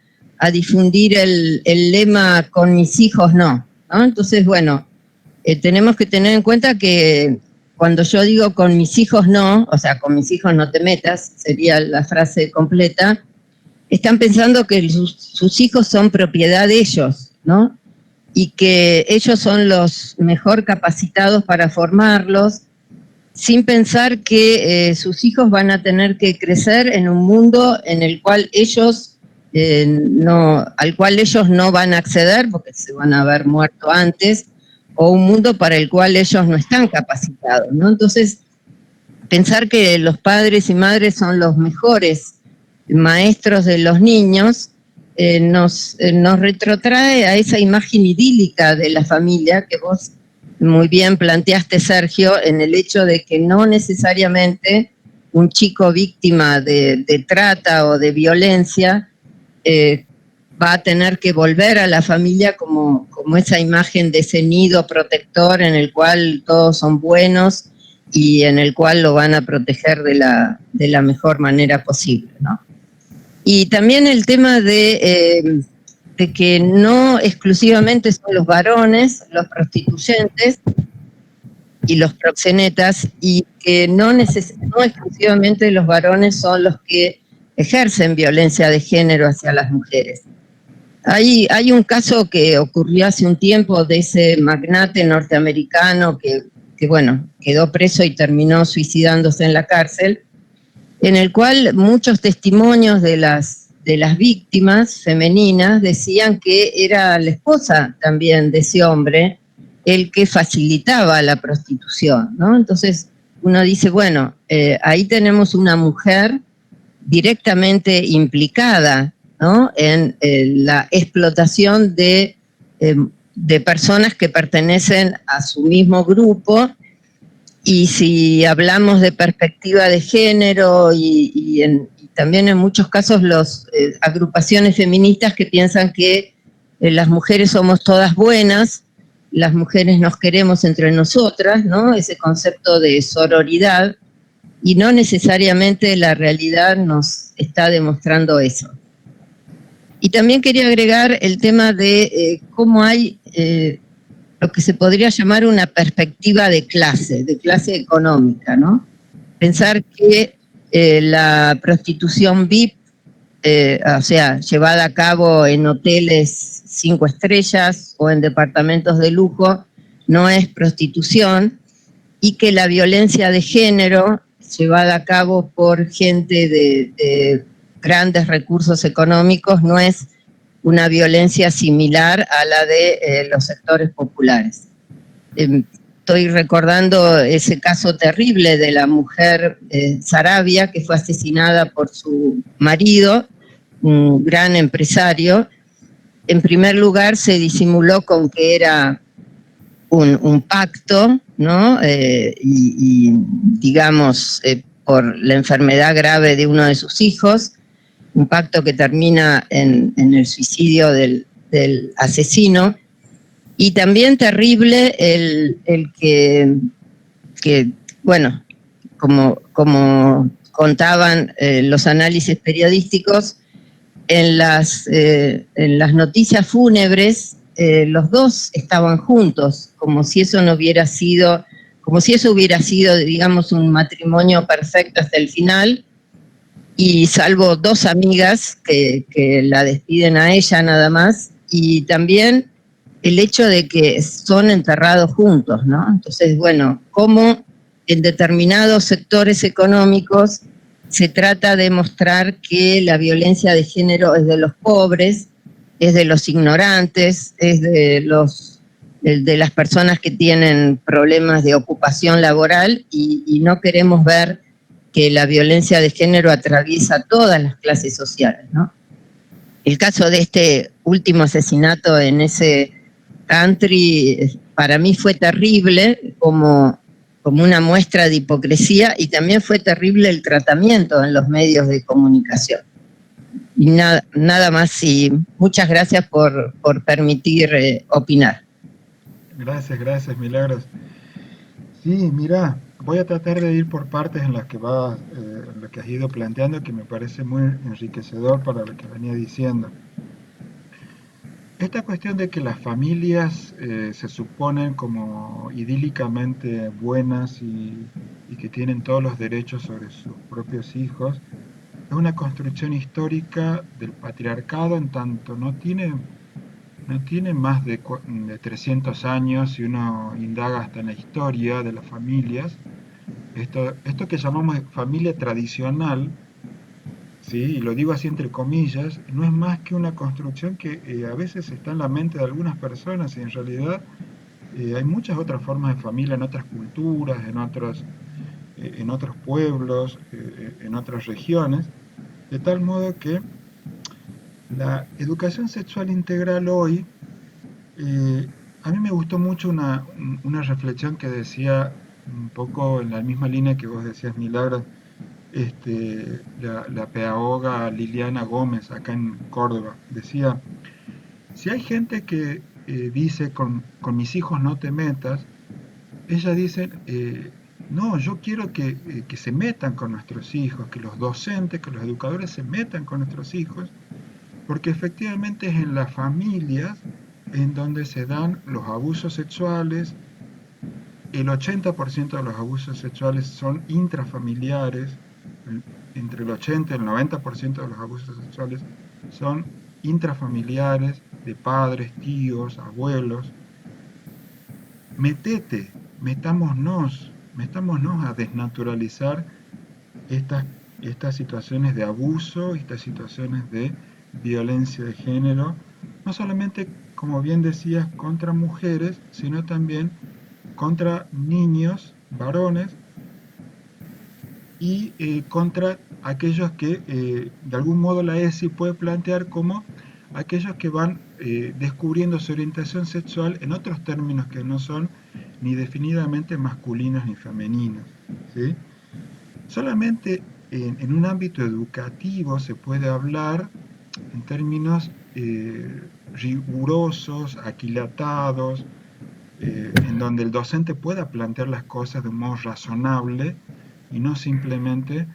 difundir el lema "con mis hijos no", ¿no? Entonces, bueno, tenemos que tener en cuenta que cuando yo digo "con mis hijos no", o sea, "con mis hijos no te metas", sería la frase completa, están pensando que sus hijos son propiedad de ellos, ¿no? Y que ellos son los mejor capacitados para formarlos, sin pensar que sus hijos van a tener que crecer en un mundo en el cual al cual ellos no van a acceder porque se van a haber muerto antes, o un mundo para el cual ellos no están capacitados, ¿no? Entonces, pensar que los padres y madres son los mejores maestros de los niños nos retrotrae a esa imagen idílica de la familia que vos muy bien planteaste, Sergio, en el hecho de que no necesariamente un chico víctima de trata o de violencia va a tener que volver a la familia como esa imagen de ese nido protector en el cual todos son buenos y en el cual lo van a proteger de la mejor manera posible, ¿no? Y también el tema de que no exclusivamente son los varones, los prostituyentes y los proxenetas, y que no exclusivamente los varones son los que ejercen violencia de género hacia las mujeres. Hay un caso que ocurrió hace un tiempo de ese magnate norteamericano que bueno, quedó preso y terminó suicidándose en la cárcel, en el cual muchos testimonios de las víctimas femeninas decían que era la esposa también de ese hombre el que facilitaba la prostitución, ¿no? Entonces uno dice, bueno, ahí tenemos una mujer directamente implicada, ¿no? En la explotación de personas que pertenecen a su mismo grupo. Y si hablamos de perspectiva de género y también en muchos casos las agrupaciones feministas que piensan que las mujeres somos todas buenas, las mujeres nos queremos entre nosotras, ¿no? Ese concepto de sororidad, y no necesariamente la realidad nos está demostrando eso. Y también quería agregar el tema de cómo hay lo que se podría llamar una perspectiva de clase económica, ¿no? Pensar que la prostitución VIP, o sea, llevada a cabo en hoteles 5 estrellas o en departamentos de lujo, no es prostitución, y que la violencia de género llevada a cabo por gente de grandes recursos económicos no es una violencia similar a la de los sectores populares. Estoy recordando ese caso terrible de la mujer Sarabia, que fue asesinada por su marido, un gran empresario. En primer lugar, se disimuló con que era un pacto, ¿no? Y digamos, por la enfermedad grave de uno de sus hijos, un pacto que termina en el suicidio del asesino. Y también terrible el que bueno, como contaban los análisis periodísticos, en las noticias fúnebres, los dos estaban juntos, como si eso hubiera sido, digamos, un matrimonio perfecto hasta el final, y salvo 2 amigas que la despiden a ella nada más, y también el hecho de que son enterrados juntos, ¿no? Entonces, bueno, cómo en determinados sectores económicos se trata de mostrar que la violencia de género es de los pobres, es de los ignorantes, es de las personas que tienen problemas de ocupación laboral, y no queremos ver que la violencia de género atraviesa todas las clases sociales, ¿no? El caso de este último asesinato en ese country para mí fue terrible, como como una muestra de hipocresía, y también fue terrible el tratamiento en los medios de comunicación. Y nada más, y muchas gracias por permitir opinar.
Gracias, Milagros. Sí, mira, voy a tratar de ir por partes en las que en lo que has ido planteando, que me parece muy enriquecedor para lo que venía diciendo. Esta cuestión de que las familias se suponen como idílicamente buenas y que tienen todos los derechos sobre sus propios hijos, es una construcción histórica del patriarcado, en tanto no tiene más de 300 años si uno indaga hasta en la historia de las familias. Esto que llamamos familia tradicional, ¿sí? Y lo digo así entre comillas, no es más que una construcción que a veces está en la mente de algunas personas y en realidad hay muchas otras formas de familia en otras culturas, en otros pueblos, en otras regiones, de tal modo que la educación sexual integral hoy, eh, a mí me gustó mucho una reflexión que decía un poco en la misma línea que vos decías, Milagros, la pedagoga Liliana Gómez, acá en Córdoba. Decía, si hay gente que dice con mis hijos no te metas, ella dice, no, yo quiero que se metan con nuestros hijos, que los docentes, que los educadores se metan con nuestros hijos, porque efectivamente es en las familias en donde se dan los abusos sexuales. El 80% de los abusos sexuales son intrafamiliares, entre el 80 y el 90% de los abusos sexuales son intrafamiliares, de padres, tíos, abuelos. Metámonos a desnaturalizar estas, estas situaciones de abuso, estas situaciones de violencia de género, no solamente, como bien decías, contra mujeres, sino también contra niños, varones, y contra aquellos que de algún modo la ESI puede plantear como aquellos que van descubriendo su orientación sexual en otros términos que no son ni definidamente masculinos ni femeninos, ¿sí? Solamente en un ámbito educativo se puede hablar en términos rigurosos, aquilatados, en donde el docente pueda plantear las cosas de un modo razonable y no simplemente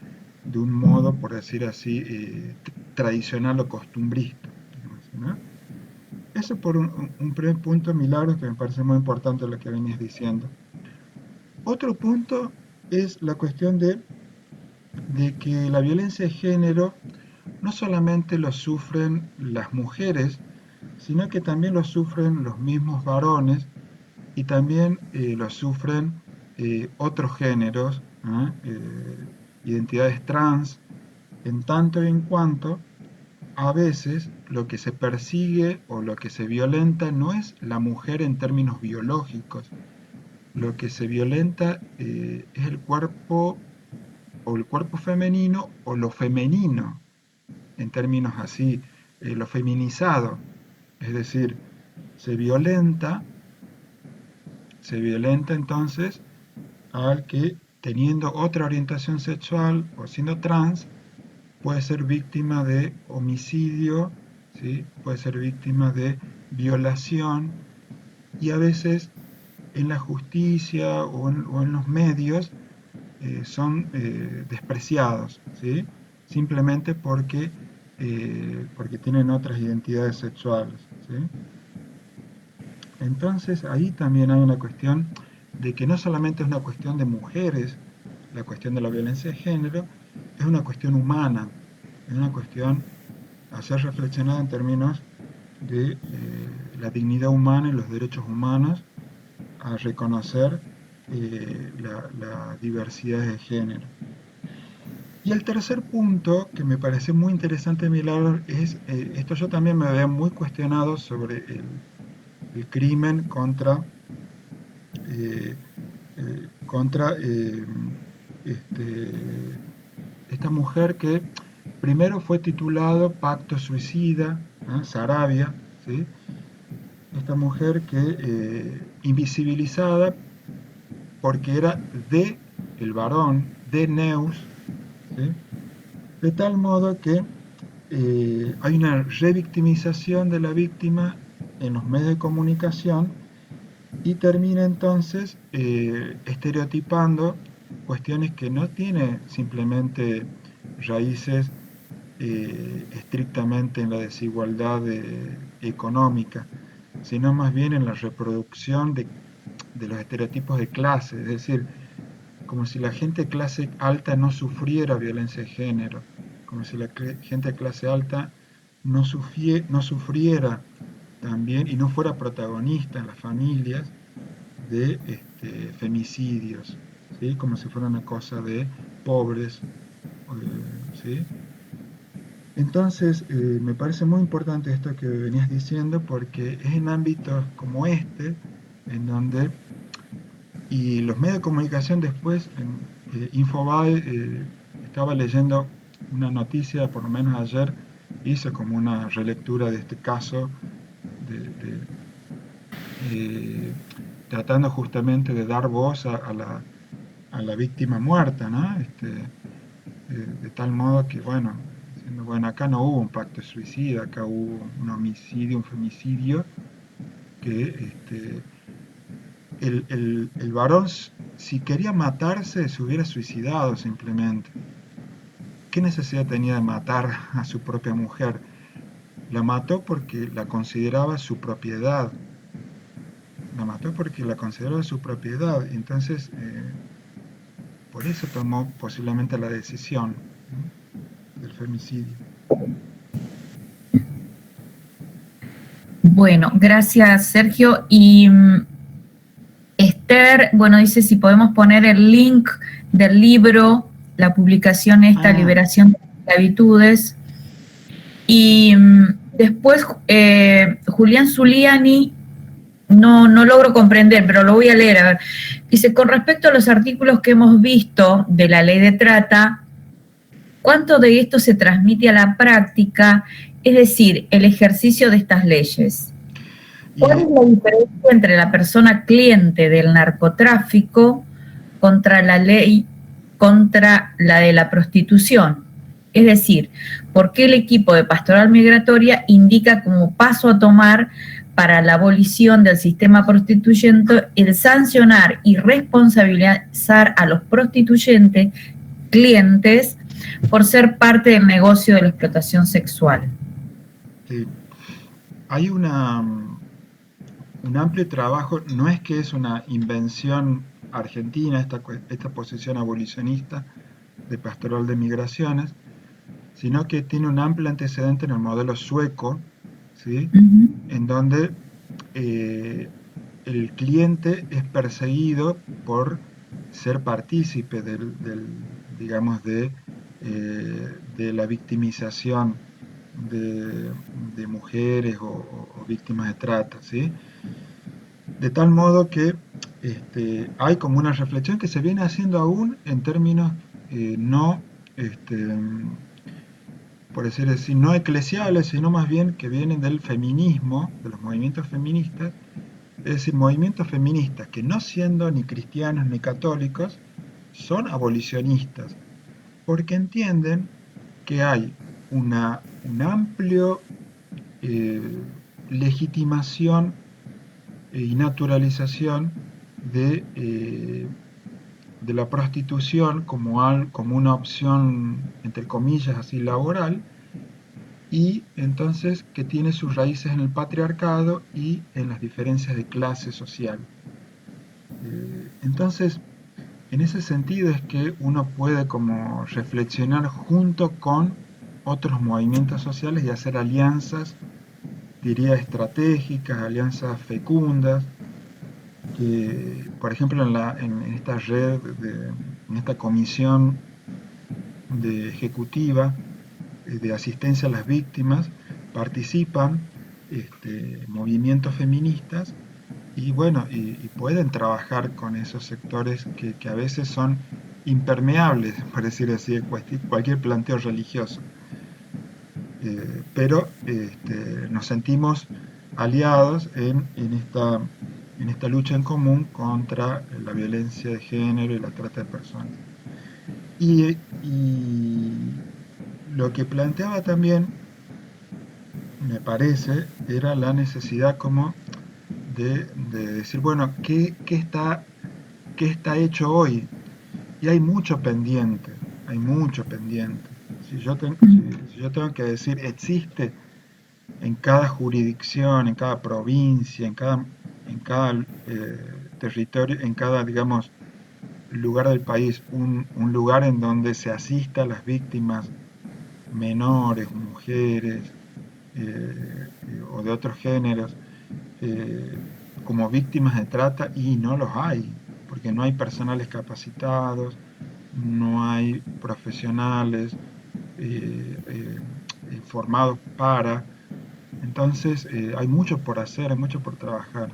de un modo, por decir así, tradicional o costumbrista, ¿no? Eso por un primer punto, Milagros, que me parece muy importante lo que venías diciendo. Otro punto es la cuestión de que la violencia de género no solamente lo sufren las mujeres, sino que también lo sufren los mismos varones y también lo sufren otros géneros, ¿no? Identidades trans, en tanto y en cuanto a veces lo que se persigue o lo que se violenta no es la mujer en términos biológicos, lo que se violenta es el cuerpo o el cuerpo femenino o lo femenino, en términos así, lo feminizado, es decir, se violenta, se violenta entonces al que teniendo otra orientación sexual o siendo trans puede ser víctima de homicidio, ¿sí? Puede ser víctima de violación y a veces en la justicia o en los medios son despreciados, ¿sí? Simplemente porque tienen otras identidades sexuales, ¿sí? Entonces ahí también hay una cuestión de que no solamente es una cuestión de mujeres, la cuestión de la violencia de género, es una cuestión humana, es una cuestión a ser reflexionada en términos de la dignidad humana y los derechos humanos, a reconocer la diversidad de género. Y el tercer punto que me parece muy interesante, Milagros, es, esto yo también me había muy cuestionado sobre el crimen eh, contra este, esta mujer que primero fue titulado Pacto Suicida, ¿no? Sarabia, ¿sí? Esta mujer que invisibilizada porque era de el varón, de Neus, ¿sí? De tal modo que hay una revictimización de la víctima en los medios de comunicación y termina entonces estereotipando cuestiones que no tienen simplemente raíces estrictamente en la desigualdad económica, sino más bien en la reproducción de los estereotipos de clase, es decir, como si la gente de clase alta no sufriera violencia de género, como si la gente de clase alta no sufriera también y no fuera protagonista en las familias de femicidios, ¿sí? Como si fuera una cosa de pobres, ¿sí? Entonces, me parece muy importante esto que venías diciendo porque es en ámbitos como este, en donde, y los medios de comunicación después, en Infobae, estaba leyendo una noticia, por lo menos ayer, hice como una relectura de este caso, de, tratando justamente de dar voz a la víctima muerta, ¿no? De tal modo que, bueno, diciendo, bueno, acá no hubo un pacto suicida, acá hubo un homicidio, un femicidio, que el varón, si quería matarse, se hubiera suicidado simplemente. ¿Qué necesidad tenía de matar a su propia mujer? La mató porque la consideraba su propiedad. La mató porque la consideraba su propiedad. Entonces, por eso tomó posiblemente la decisión, ¿no?, del femicidio.
Bueno, gracias Sergio. Y Esther, bueno, dice si podemos poner el link del libro, la publicación esta, Liberación de Esclavitudes. Y después Julián Zuliani, no logro comprender, pero lo voy a leer. A ver, dice, con respecto a los artículos que hemos visto de la ley de trata, ¿cuánto de esto se transmite a la práctica? Es decir, el ejercicio de estas leyes. ¿Cuál es la diferencia entre la persona cliente del narcotráfico contra la ley, contra la de la prostitución? Es decir, ¿por qué el equipo de Pastoral Migratoria indica como paso a tomar para la abolición del sistema prostituyente el sancionar y responsabilizar a los prostituyentes, clientes, por ser parte del negocio de la explotación sexual?
Sí. Hay un amplio trabajo, no es que es una invención argentina esta posición abolicionista de Pastoral de Migraciones, sino que tiene un amplio antecedente en el modelo sueco, ¿sí? En donde el cliente es perseguido por ser partícipe digamos, de la victimización de mujeres o víctimas de trata, ¿sí? De tal modo que hay como una reflexión que se viene haciendo aún en términos no, por decir así, no eclesiales, sino más bien que vienen del feminismo, de los movimientos feministas, es decir, movimientos feministas que no siendo ni cristianos ni católicos, son abolicionistas, porque entienden que hay una amplio legitimación y naturalización de la prostitución como una opción, entre comillas, así laboral, y entonces que tiene sus raíces en el patriarcado y en las diferencias de clase social. Entonces, en ese sentido es que uno puede como reflexionar junto con otros movimientos sociales y hacer alianzas, diría estratégicas, alianzas fecundas, que por ejemplo en esta red, en esta comisión ejecutiva de asistencia a las víctimas, participan movimientos feministas y bueno, y pueden trabajar con esos sectores que a veces son impermeables, por decir así, de cualquier planteo religioso. Pero nos sentimos aliados en en esta lucha en común contra la violencia de género y la trata de personas. Y lo que planteaba también, me parece, era la necesidad como de decir, bueno, ¿qué está hecho hoy? Y hay mucho pendiente, hay mucho pendiente. Si yo tengo que decir, existe en cada jurisdicción, en cada provincia, en cada territorio, en cada, digamos, lugar del país, un lugar en donde se asista a las víctimas menores, mujeres o de otros géneros, eh, como víctimas de trata, y no los hay, porque no hay personales capacitados, no hay profesionales formados para. Entonces hay mucho por hacer, hay mucho por trabajar.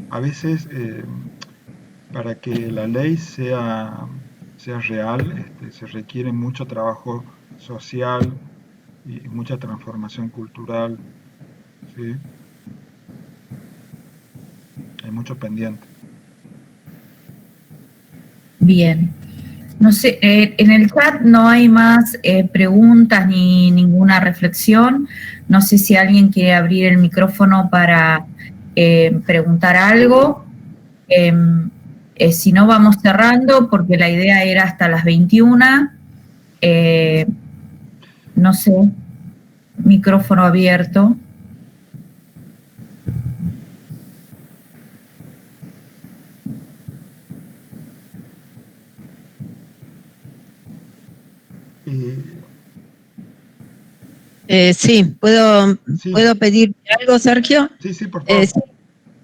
A veces para que la ley sea real, se requiere mucho trabajo social y mucha transformación cultural, ¿sí? Hay mucho pendiente.
Bien. No sé, en el chat no hay más preguntas ni ninguna reflexión. No sé si alguien quiere abrir el micrófono para preguntar algo. Si no, vamos cerrando porque la idea era hasta las 21. No sé, micrófono abierto.
Sí,
Sí,
¿puedo pedir algo, Sergio?
sí, por favor.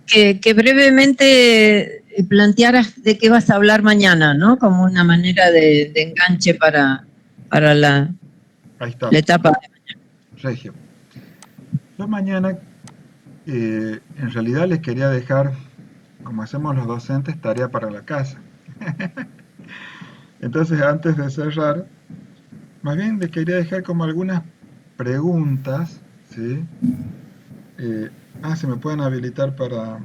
Que brevemente plantearas de qué vas a hablar mañana, ¿no? Como una manera de enganche para la
Ahí está,
etapa.
Regio. Yo mañana, en realidad les quería dejar, como hacemos los docentes, tarea para la casa. Entonces, antes de cerrar, más bien les quería dejar como algunas preguntas, ¿sí? Se me pueden habilitar para...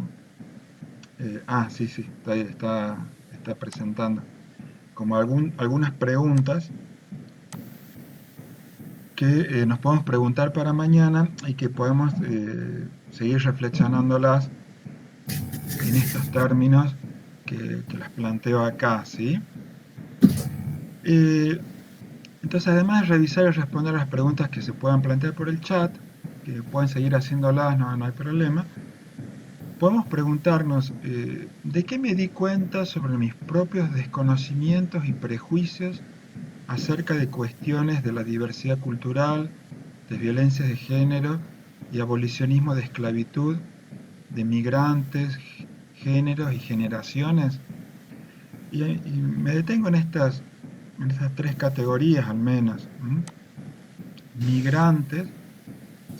sí, está ahí, está presentando. Como algunas preguntas que nos podemos preguntar para mañana y que podemos seguir reflexionándolas en estos términos que las planteo acá, ¿sí? Eh, entonces, además de revisar y responder a las preguntas que se puedan plantear por el chat, que pueden seguir haciéndolas, no hay problema, podemos preguntarnos, ¿de qué me di cuenta sobre mis propios desconocimientos y prejuicios acerca de cuestiones de la diversidad cultural, de violencias de género y abolicionismo de esclavitud, de migrantes, géneros y generaciones? Y me detengo en estas tres categorías al menos. Migrantes,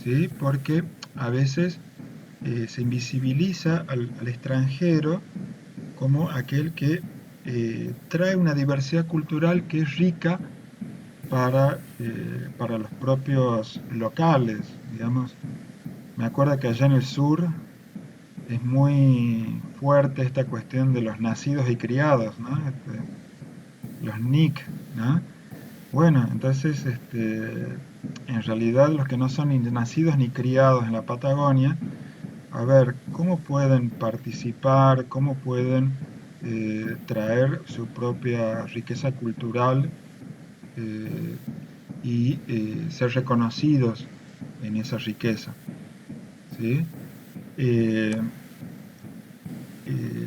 ¿sí? Porque a veces se invisibiliza al extranjero como aquel que trae una diversidad cultural que es rica para los propios locales, digamos. Me acuerdo que allá en el sur es muy fuerte esta cuestión de los nacidos y criados, ¿no? Los NIC, ¿no? Bueno, entonces, en realidad los que no son ni nacidos ni criados en la Patagonia, a ver, ¿cómo pueden participar? ¿Cómo pueden traer su propia riqueza cultural eh, y ser reconocidos en esa riqueza? ¿Sí? Eh,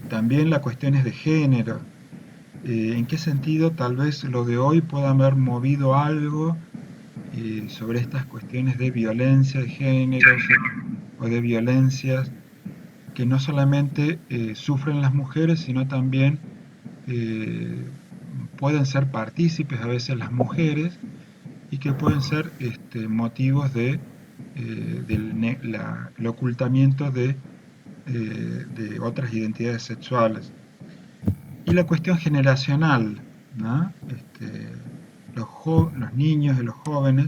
También la cuestión es de género. ¿En qué sentido tal vez lo de hoy pueda haber movido algo sobre estas cuestiones de violencia de género o de violencias que no solamente sufren las mujeres, sino también eh, pueden ser partícipes a veces las mujeres y que pueden ser motivos del ocultamiento de otras identidades sexuales? Y la cuestión generacional, ¿no? Los niños y los jóvenes,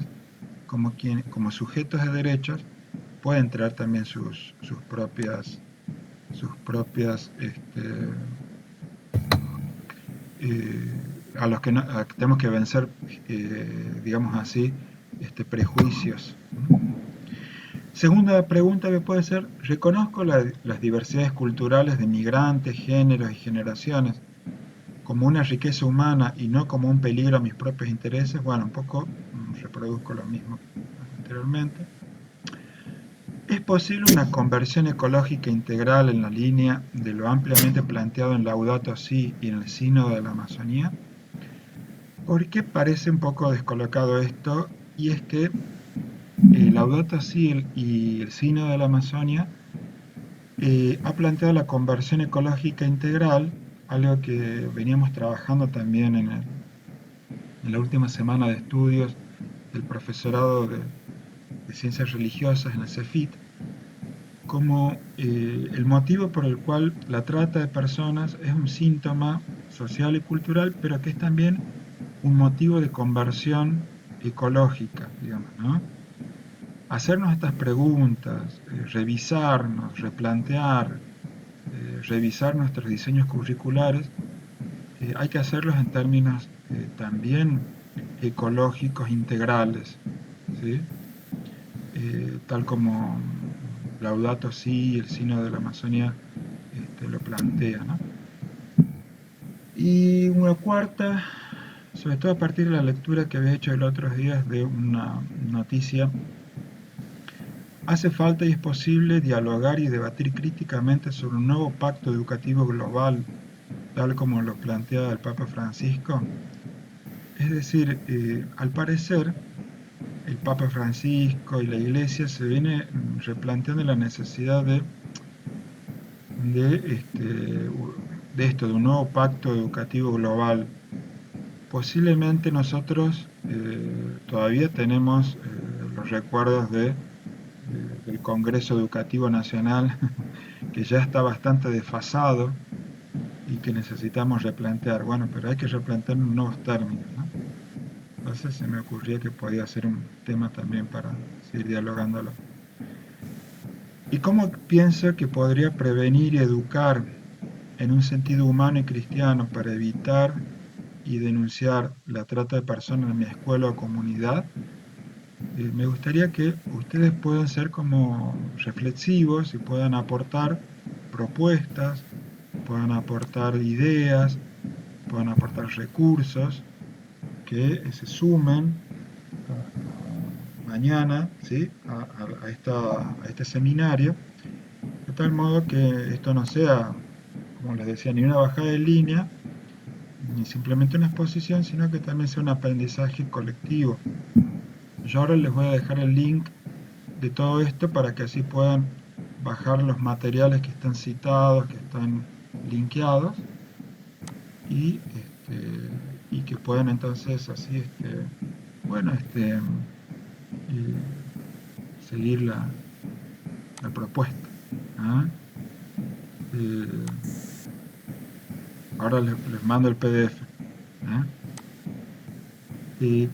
como sujetos de derechos, pueden traer también sus propias sus propias, a los que tenemos que vencer, digamos así, prejuicios. Segunda pregunta que puede ser, ¿reconozco las diversidades culturales de migrantes, géneros y generaciones como una riqueza humana y no como un peligro a mis propios intereses? Bueno, un poco reproduzco lo mismo anteriormente. ¿Es posible una conversión ecológica integral en la línea de lo ampliamente planteado en Laudato Si y en el Sínodo de la Amazonía? ¿Por qué parece un poco descolocado esto? Y es que Laudato Si y el Sínodo de la Amazonia ha planteado la conversión ecológica integral, algo que veníamos trabajando también en la última semana de estudios del profesorado de Ciencias Religiosas en el CEFIT, como el motivo por el cual la trata de personas es un síntoma social y cultural, pero que es también un motivo de conversión ecológica, digamos, ¿no? Hacernos estas preguntas, revisarnos, replantear, revisar nuestros diseños curriculares, hay que hacerlos en términos también ecológicos integrales, ¿sí? Tal como Laudato Si, el Sínodo de la Amazonía lo plantea, ¿no? Y una cuarta, sobre todo a partir de la lectura que había hecho el otros días de una noticia, hace falta y es posible dialogar y debatir críticamente sobre un nuevo pacto educativo global, tal como lo plantea el Papa Francisco. Es decir, al parecer, el Papa Francisco y la Iglesia se viene replanteando la necesidad de un nuevo pacto educativo global. Posiblemente nosotros todavía tenemos los recuerdos del Congreso Educativo Nacional, que ya está bastante desfasado y que necesitamos replantear. Bueno, pero hay que replantear en nuevos términos, ¿no? Entonces se me ocurría que podía ser un tema también para seguir dialogándolo. ¿Y cómo pienso que podría prevenir y educar en un sentido humano y cristiano para evitar y denunciar la trata de personas en mi escuela o comunidad? Me gustaría que ustedes puedan ser como reflexivos y puedan aportar propuestas, puedan aportar ideas, puedan aportar recursos que se sumen mañana, ¿sí? a este seminario, de tal modo que esto no sea, como les decía, ni una bajada de línea, ni simplemente una exposición, sino que también sea un aprendizaje colectivo. Yo ahora les voy a dejar el link de todo esto para que así puedan bajar los materiales que están citados, que están linkeados, y que puedan entonces así, seguir la propuesta. ¿Ah? Ahora les mando el PDF. ¿Ah?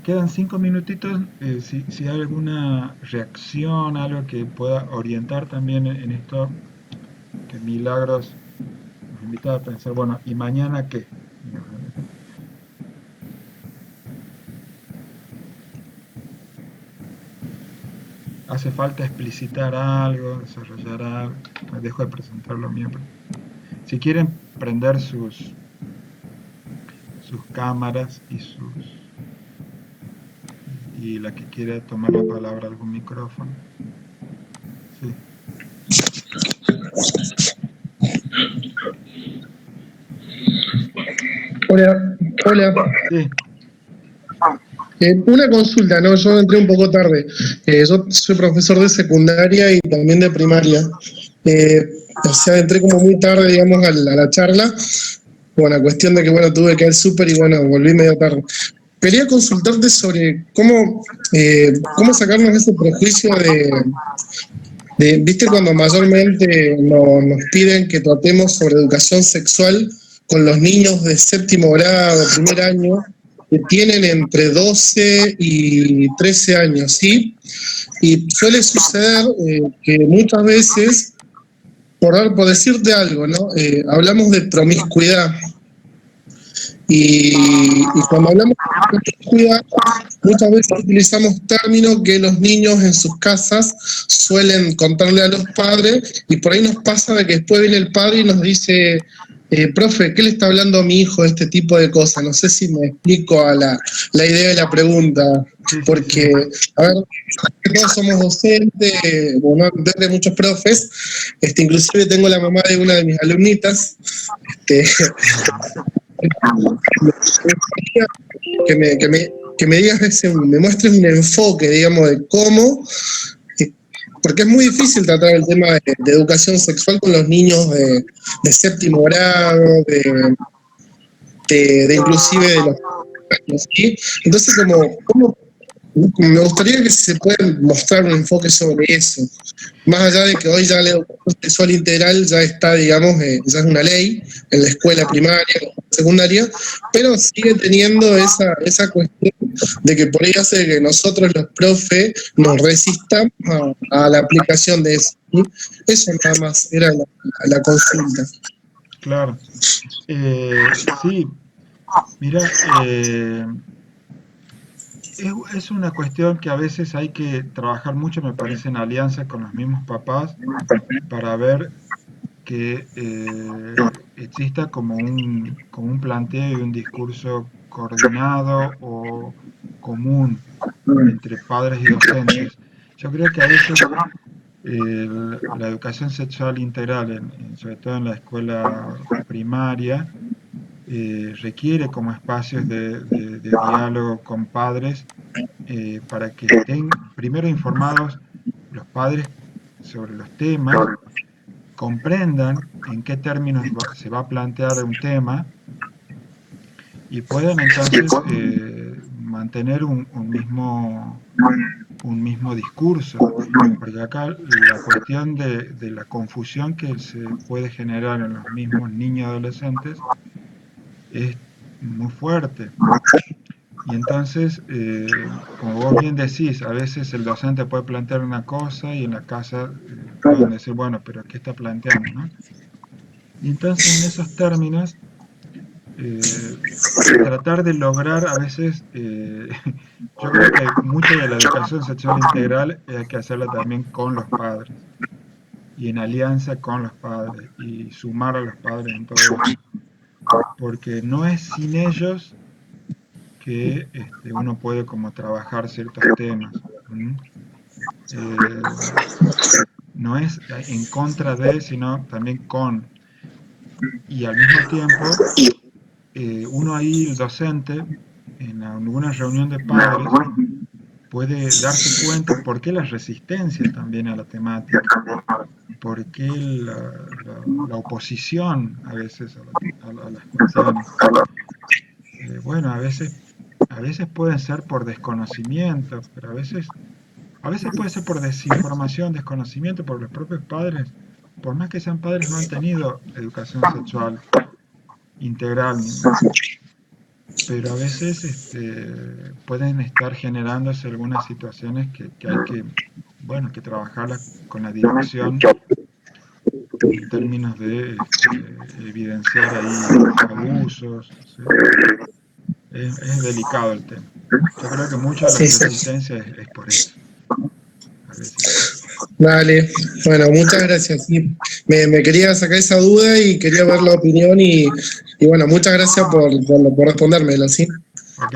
Quedan 5 minutitos, si hay alguna reacción, algo que pueda orientar también en esto, que Milagros nos invita a pensar, bueno, ¿y mañana qué? ¿Hace falta explicitar algo, desarrollar algo? Me dejo de presentar lo mío. Si quieren prender sus cámaras y la que quiera tomar la palabra algún micrófono. Sí.
Hola.
Sí.
Una consulta, ¿no? Yo entré un poco tarde. Yo soy profesor de secundaria y también de primaria. O sea, entré como muy tarde, digamos, a la charla. Bueno, cuestión de que, bueno, tuve que ir al súper y, bueno, volví medio tarde. Quería consultarte sobre cómo sacarnos ese prejuicio de ¿viste cuando mayormente nos piden que tratemos sobre educación sexual con los niños de 7º grado, primer año, que tienen entre 12 y 13 años, ¿sí? Y suele suceder que muchas veces por decirte algo, ¿no? Hablamos de promiscuidad. Y cuando hablamos de promiscuidad, muchas veces utilizamos términos que los niños en sus casas suelen contarle a los padres, y por ahí nos pasa de que después viene el padre y nos dice, profe, ¿qué le está hablando a mi hijo de este tipo de cosas? No sé si me explico a la idea de la pregunta,
Sí, sí,
porque,
sí.
a ver, todos somos docentes, bueno, de muchos profes, inclusive tengo la mamá de una de mis alumnitas, este, que me digas me muestres un enfoque, digamos, de cómo, eh, porque es muy difícil tratar el tema de educación sexual con los niños de séptimo grado, de inclusive de los años, ¿sí? Entonces, ¿cómo me gustaría que se pueda mostrar un enfoque sobre eso? Más allá de que hoy ya la educación sexual integral ya está, digamos, ya es una ley en la escuela primaria, secundaria, pero sigue teniendo esa cuestión de que por ahí hace que nosotros los profes nos resistamos a la aplicación de eso, ¿sí? Eso nada más era la consulta.
Claro. Sí, mira, es una cuestión que a veces hay que trabajar mucho, me parece, en alianza con los mismos papás para ver que exista como un planteo y un discurso coordinado o común entre padres y docentes. Yo creo que a veces la educación sexual integral, sobre todo en la escuela primaria, requiere como espacios de diálogo con padres para que estén primero informados los padres sobre los temas, comprendan en qué términos se va a plantear un tema y puedan entonces mantener un mismo discurso. Porque acá la cuestión de la confusión que se puede generar en los mismos niños y adolescentes es muy fuerte. Y entonces, como vos bien decís, a veces el docente puede plantear una cosa y en la casa pueden decir, bueno, pero ¿qué está planteando, no? Y entonces en esos términos, eh, tratar de lograr a veces, yo creo que mucho de la educación sexual integral hay que hacerla también con los padres y en alianza con los padres y sumar a los padres en todo esto, porque no es sin ellos que uno puede como trabajar ciertos temas. Eh, no es en contra de, sino también con. Y al mismo tiempo, uno ahí, el docente, en alguna reunión de padres, puede darse cuenta por qué las resistencias también a la temática, por qué la oposición a veces a las cuestiones. Bueno, a veces pueden ser por desconocimiento, pero a veces puede ser por desinformación, desconocimiento, por los propios padres. Por más que sean padres, no han tenido educación sexual integral, pero a veces pueden estar generándose algunas situaciones que hay que, bueno, que trabajarlas con la dirección en términos de evidenciar ahí abusos. O sea, es delicado el tema. Yo creo que mucha de la
Sí, sí.
resistencia es por eso, a veces.
Dale, bueno, muchas gracias. Sí, me quería sacar esa duda y quería ver la opinión y bueno, muchas gracias por respondérmelo, ¿sí?
¿Ok?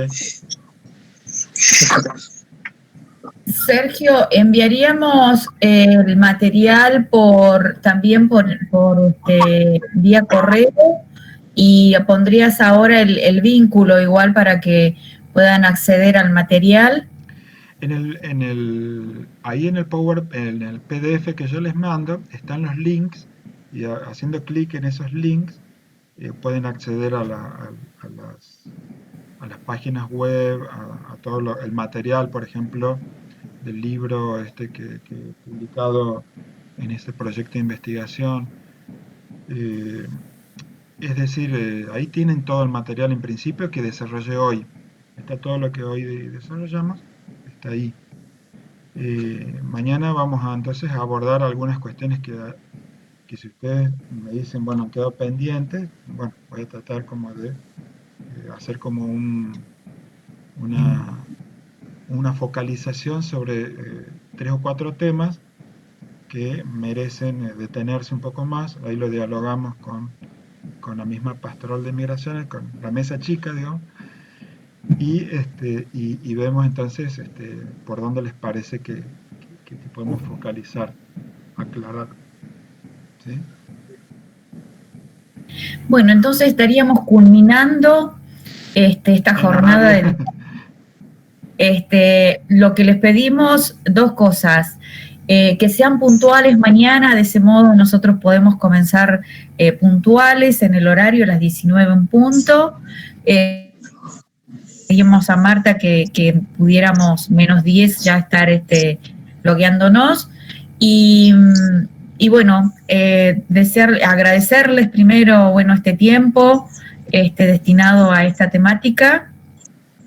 Sergio, enviaríamos el material también por vía correo y pondrías ahora el vínculo igual para que puedan acceder al material.
Ahí en el en el PDF que yo les mando, están los links y haciendo clic en esos links pueden acceder a las páginas web, a todo el material, por ejemplo, del libro que he publicado en este proyecto de investigación. Eh, es decir, ahí tienen todo el material en principio que desarrollé hoy. Está todo lo que hoy desarrollamos, está ahí. Mañana vamos a entonces a abordar algunas cuestiones que si ustedes me dicen, bueno, quedó pendiente, bueno, voy a tratar como de hacer como una focalización sobre 3 o 4 temas que merecen detenerse un poco más. Ahí lo dialogamos con la misma pastoral de migraciones, con la mesa chica, digamos, y vemos entonces por dónde les parece que podemos focalizar, aclarar. ¿Sí?
Bueno, entonces estaríamos culminando esta jornada lo que les pedimos, 2 cosas. Que sean puntuales mañana, de ese modo nosotros podemos comenzar puntuales en el horario a las 19 en punto. Pedimos a Marta que pudiéramos menos 10 ya estar logueándonos. Y bueno, agradecerles primero, bueno, este tiempo destinado a esta temática.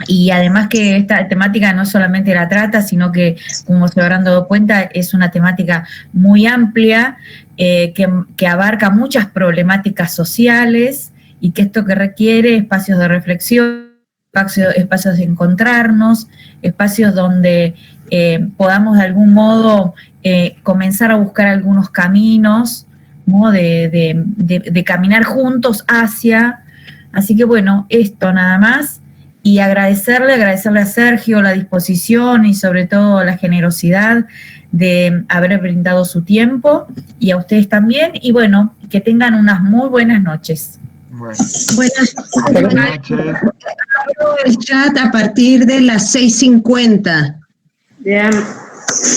Y además que esta temática no solamente la trata, sino que, como se habrán dado cuenta, es una temática muy amplia, que abarca muchas problemáticas sociales, y que esto que requiere espacios de reflexión, espacios de encontrarnos, espacios donde podamos de algún modo comenzar a buscar algunos caminos, ¿no? de caminar juntos hacia. Así que bueno, esto nada más. Y agradecerle a Sergio la disposición y sobre todo la generosidad de haber brindado su tiempo, y a ustedes también. Y bueno, que tengan unas muy buenas noches.
Bueno.
Buenas
noches.
El chat a partir de las 6:50.
Bien,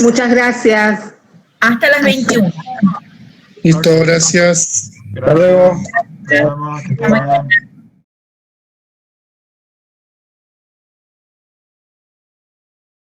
muchas gracias.
Hasta las 21.
Listo, gracias.
Hasta luego. Nos vemos.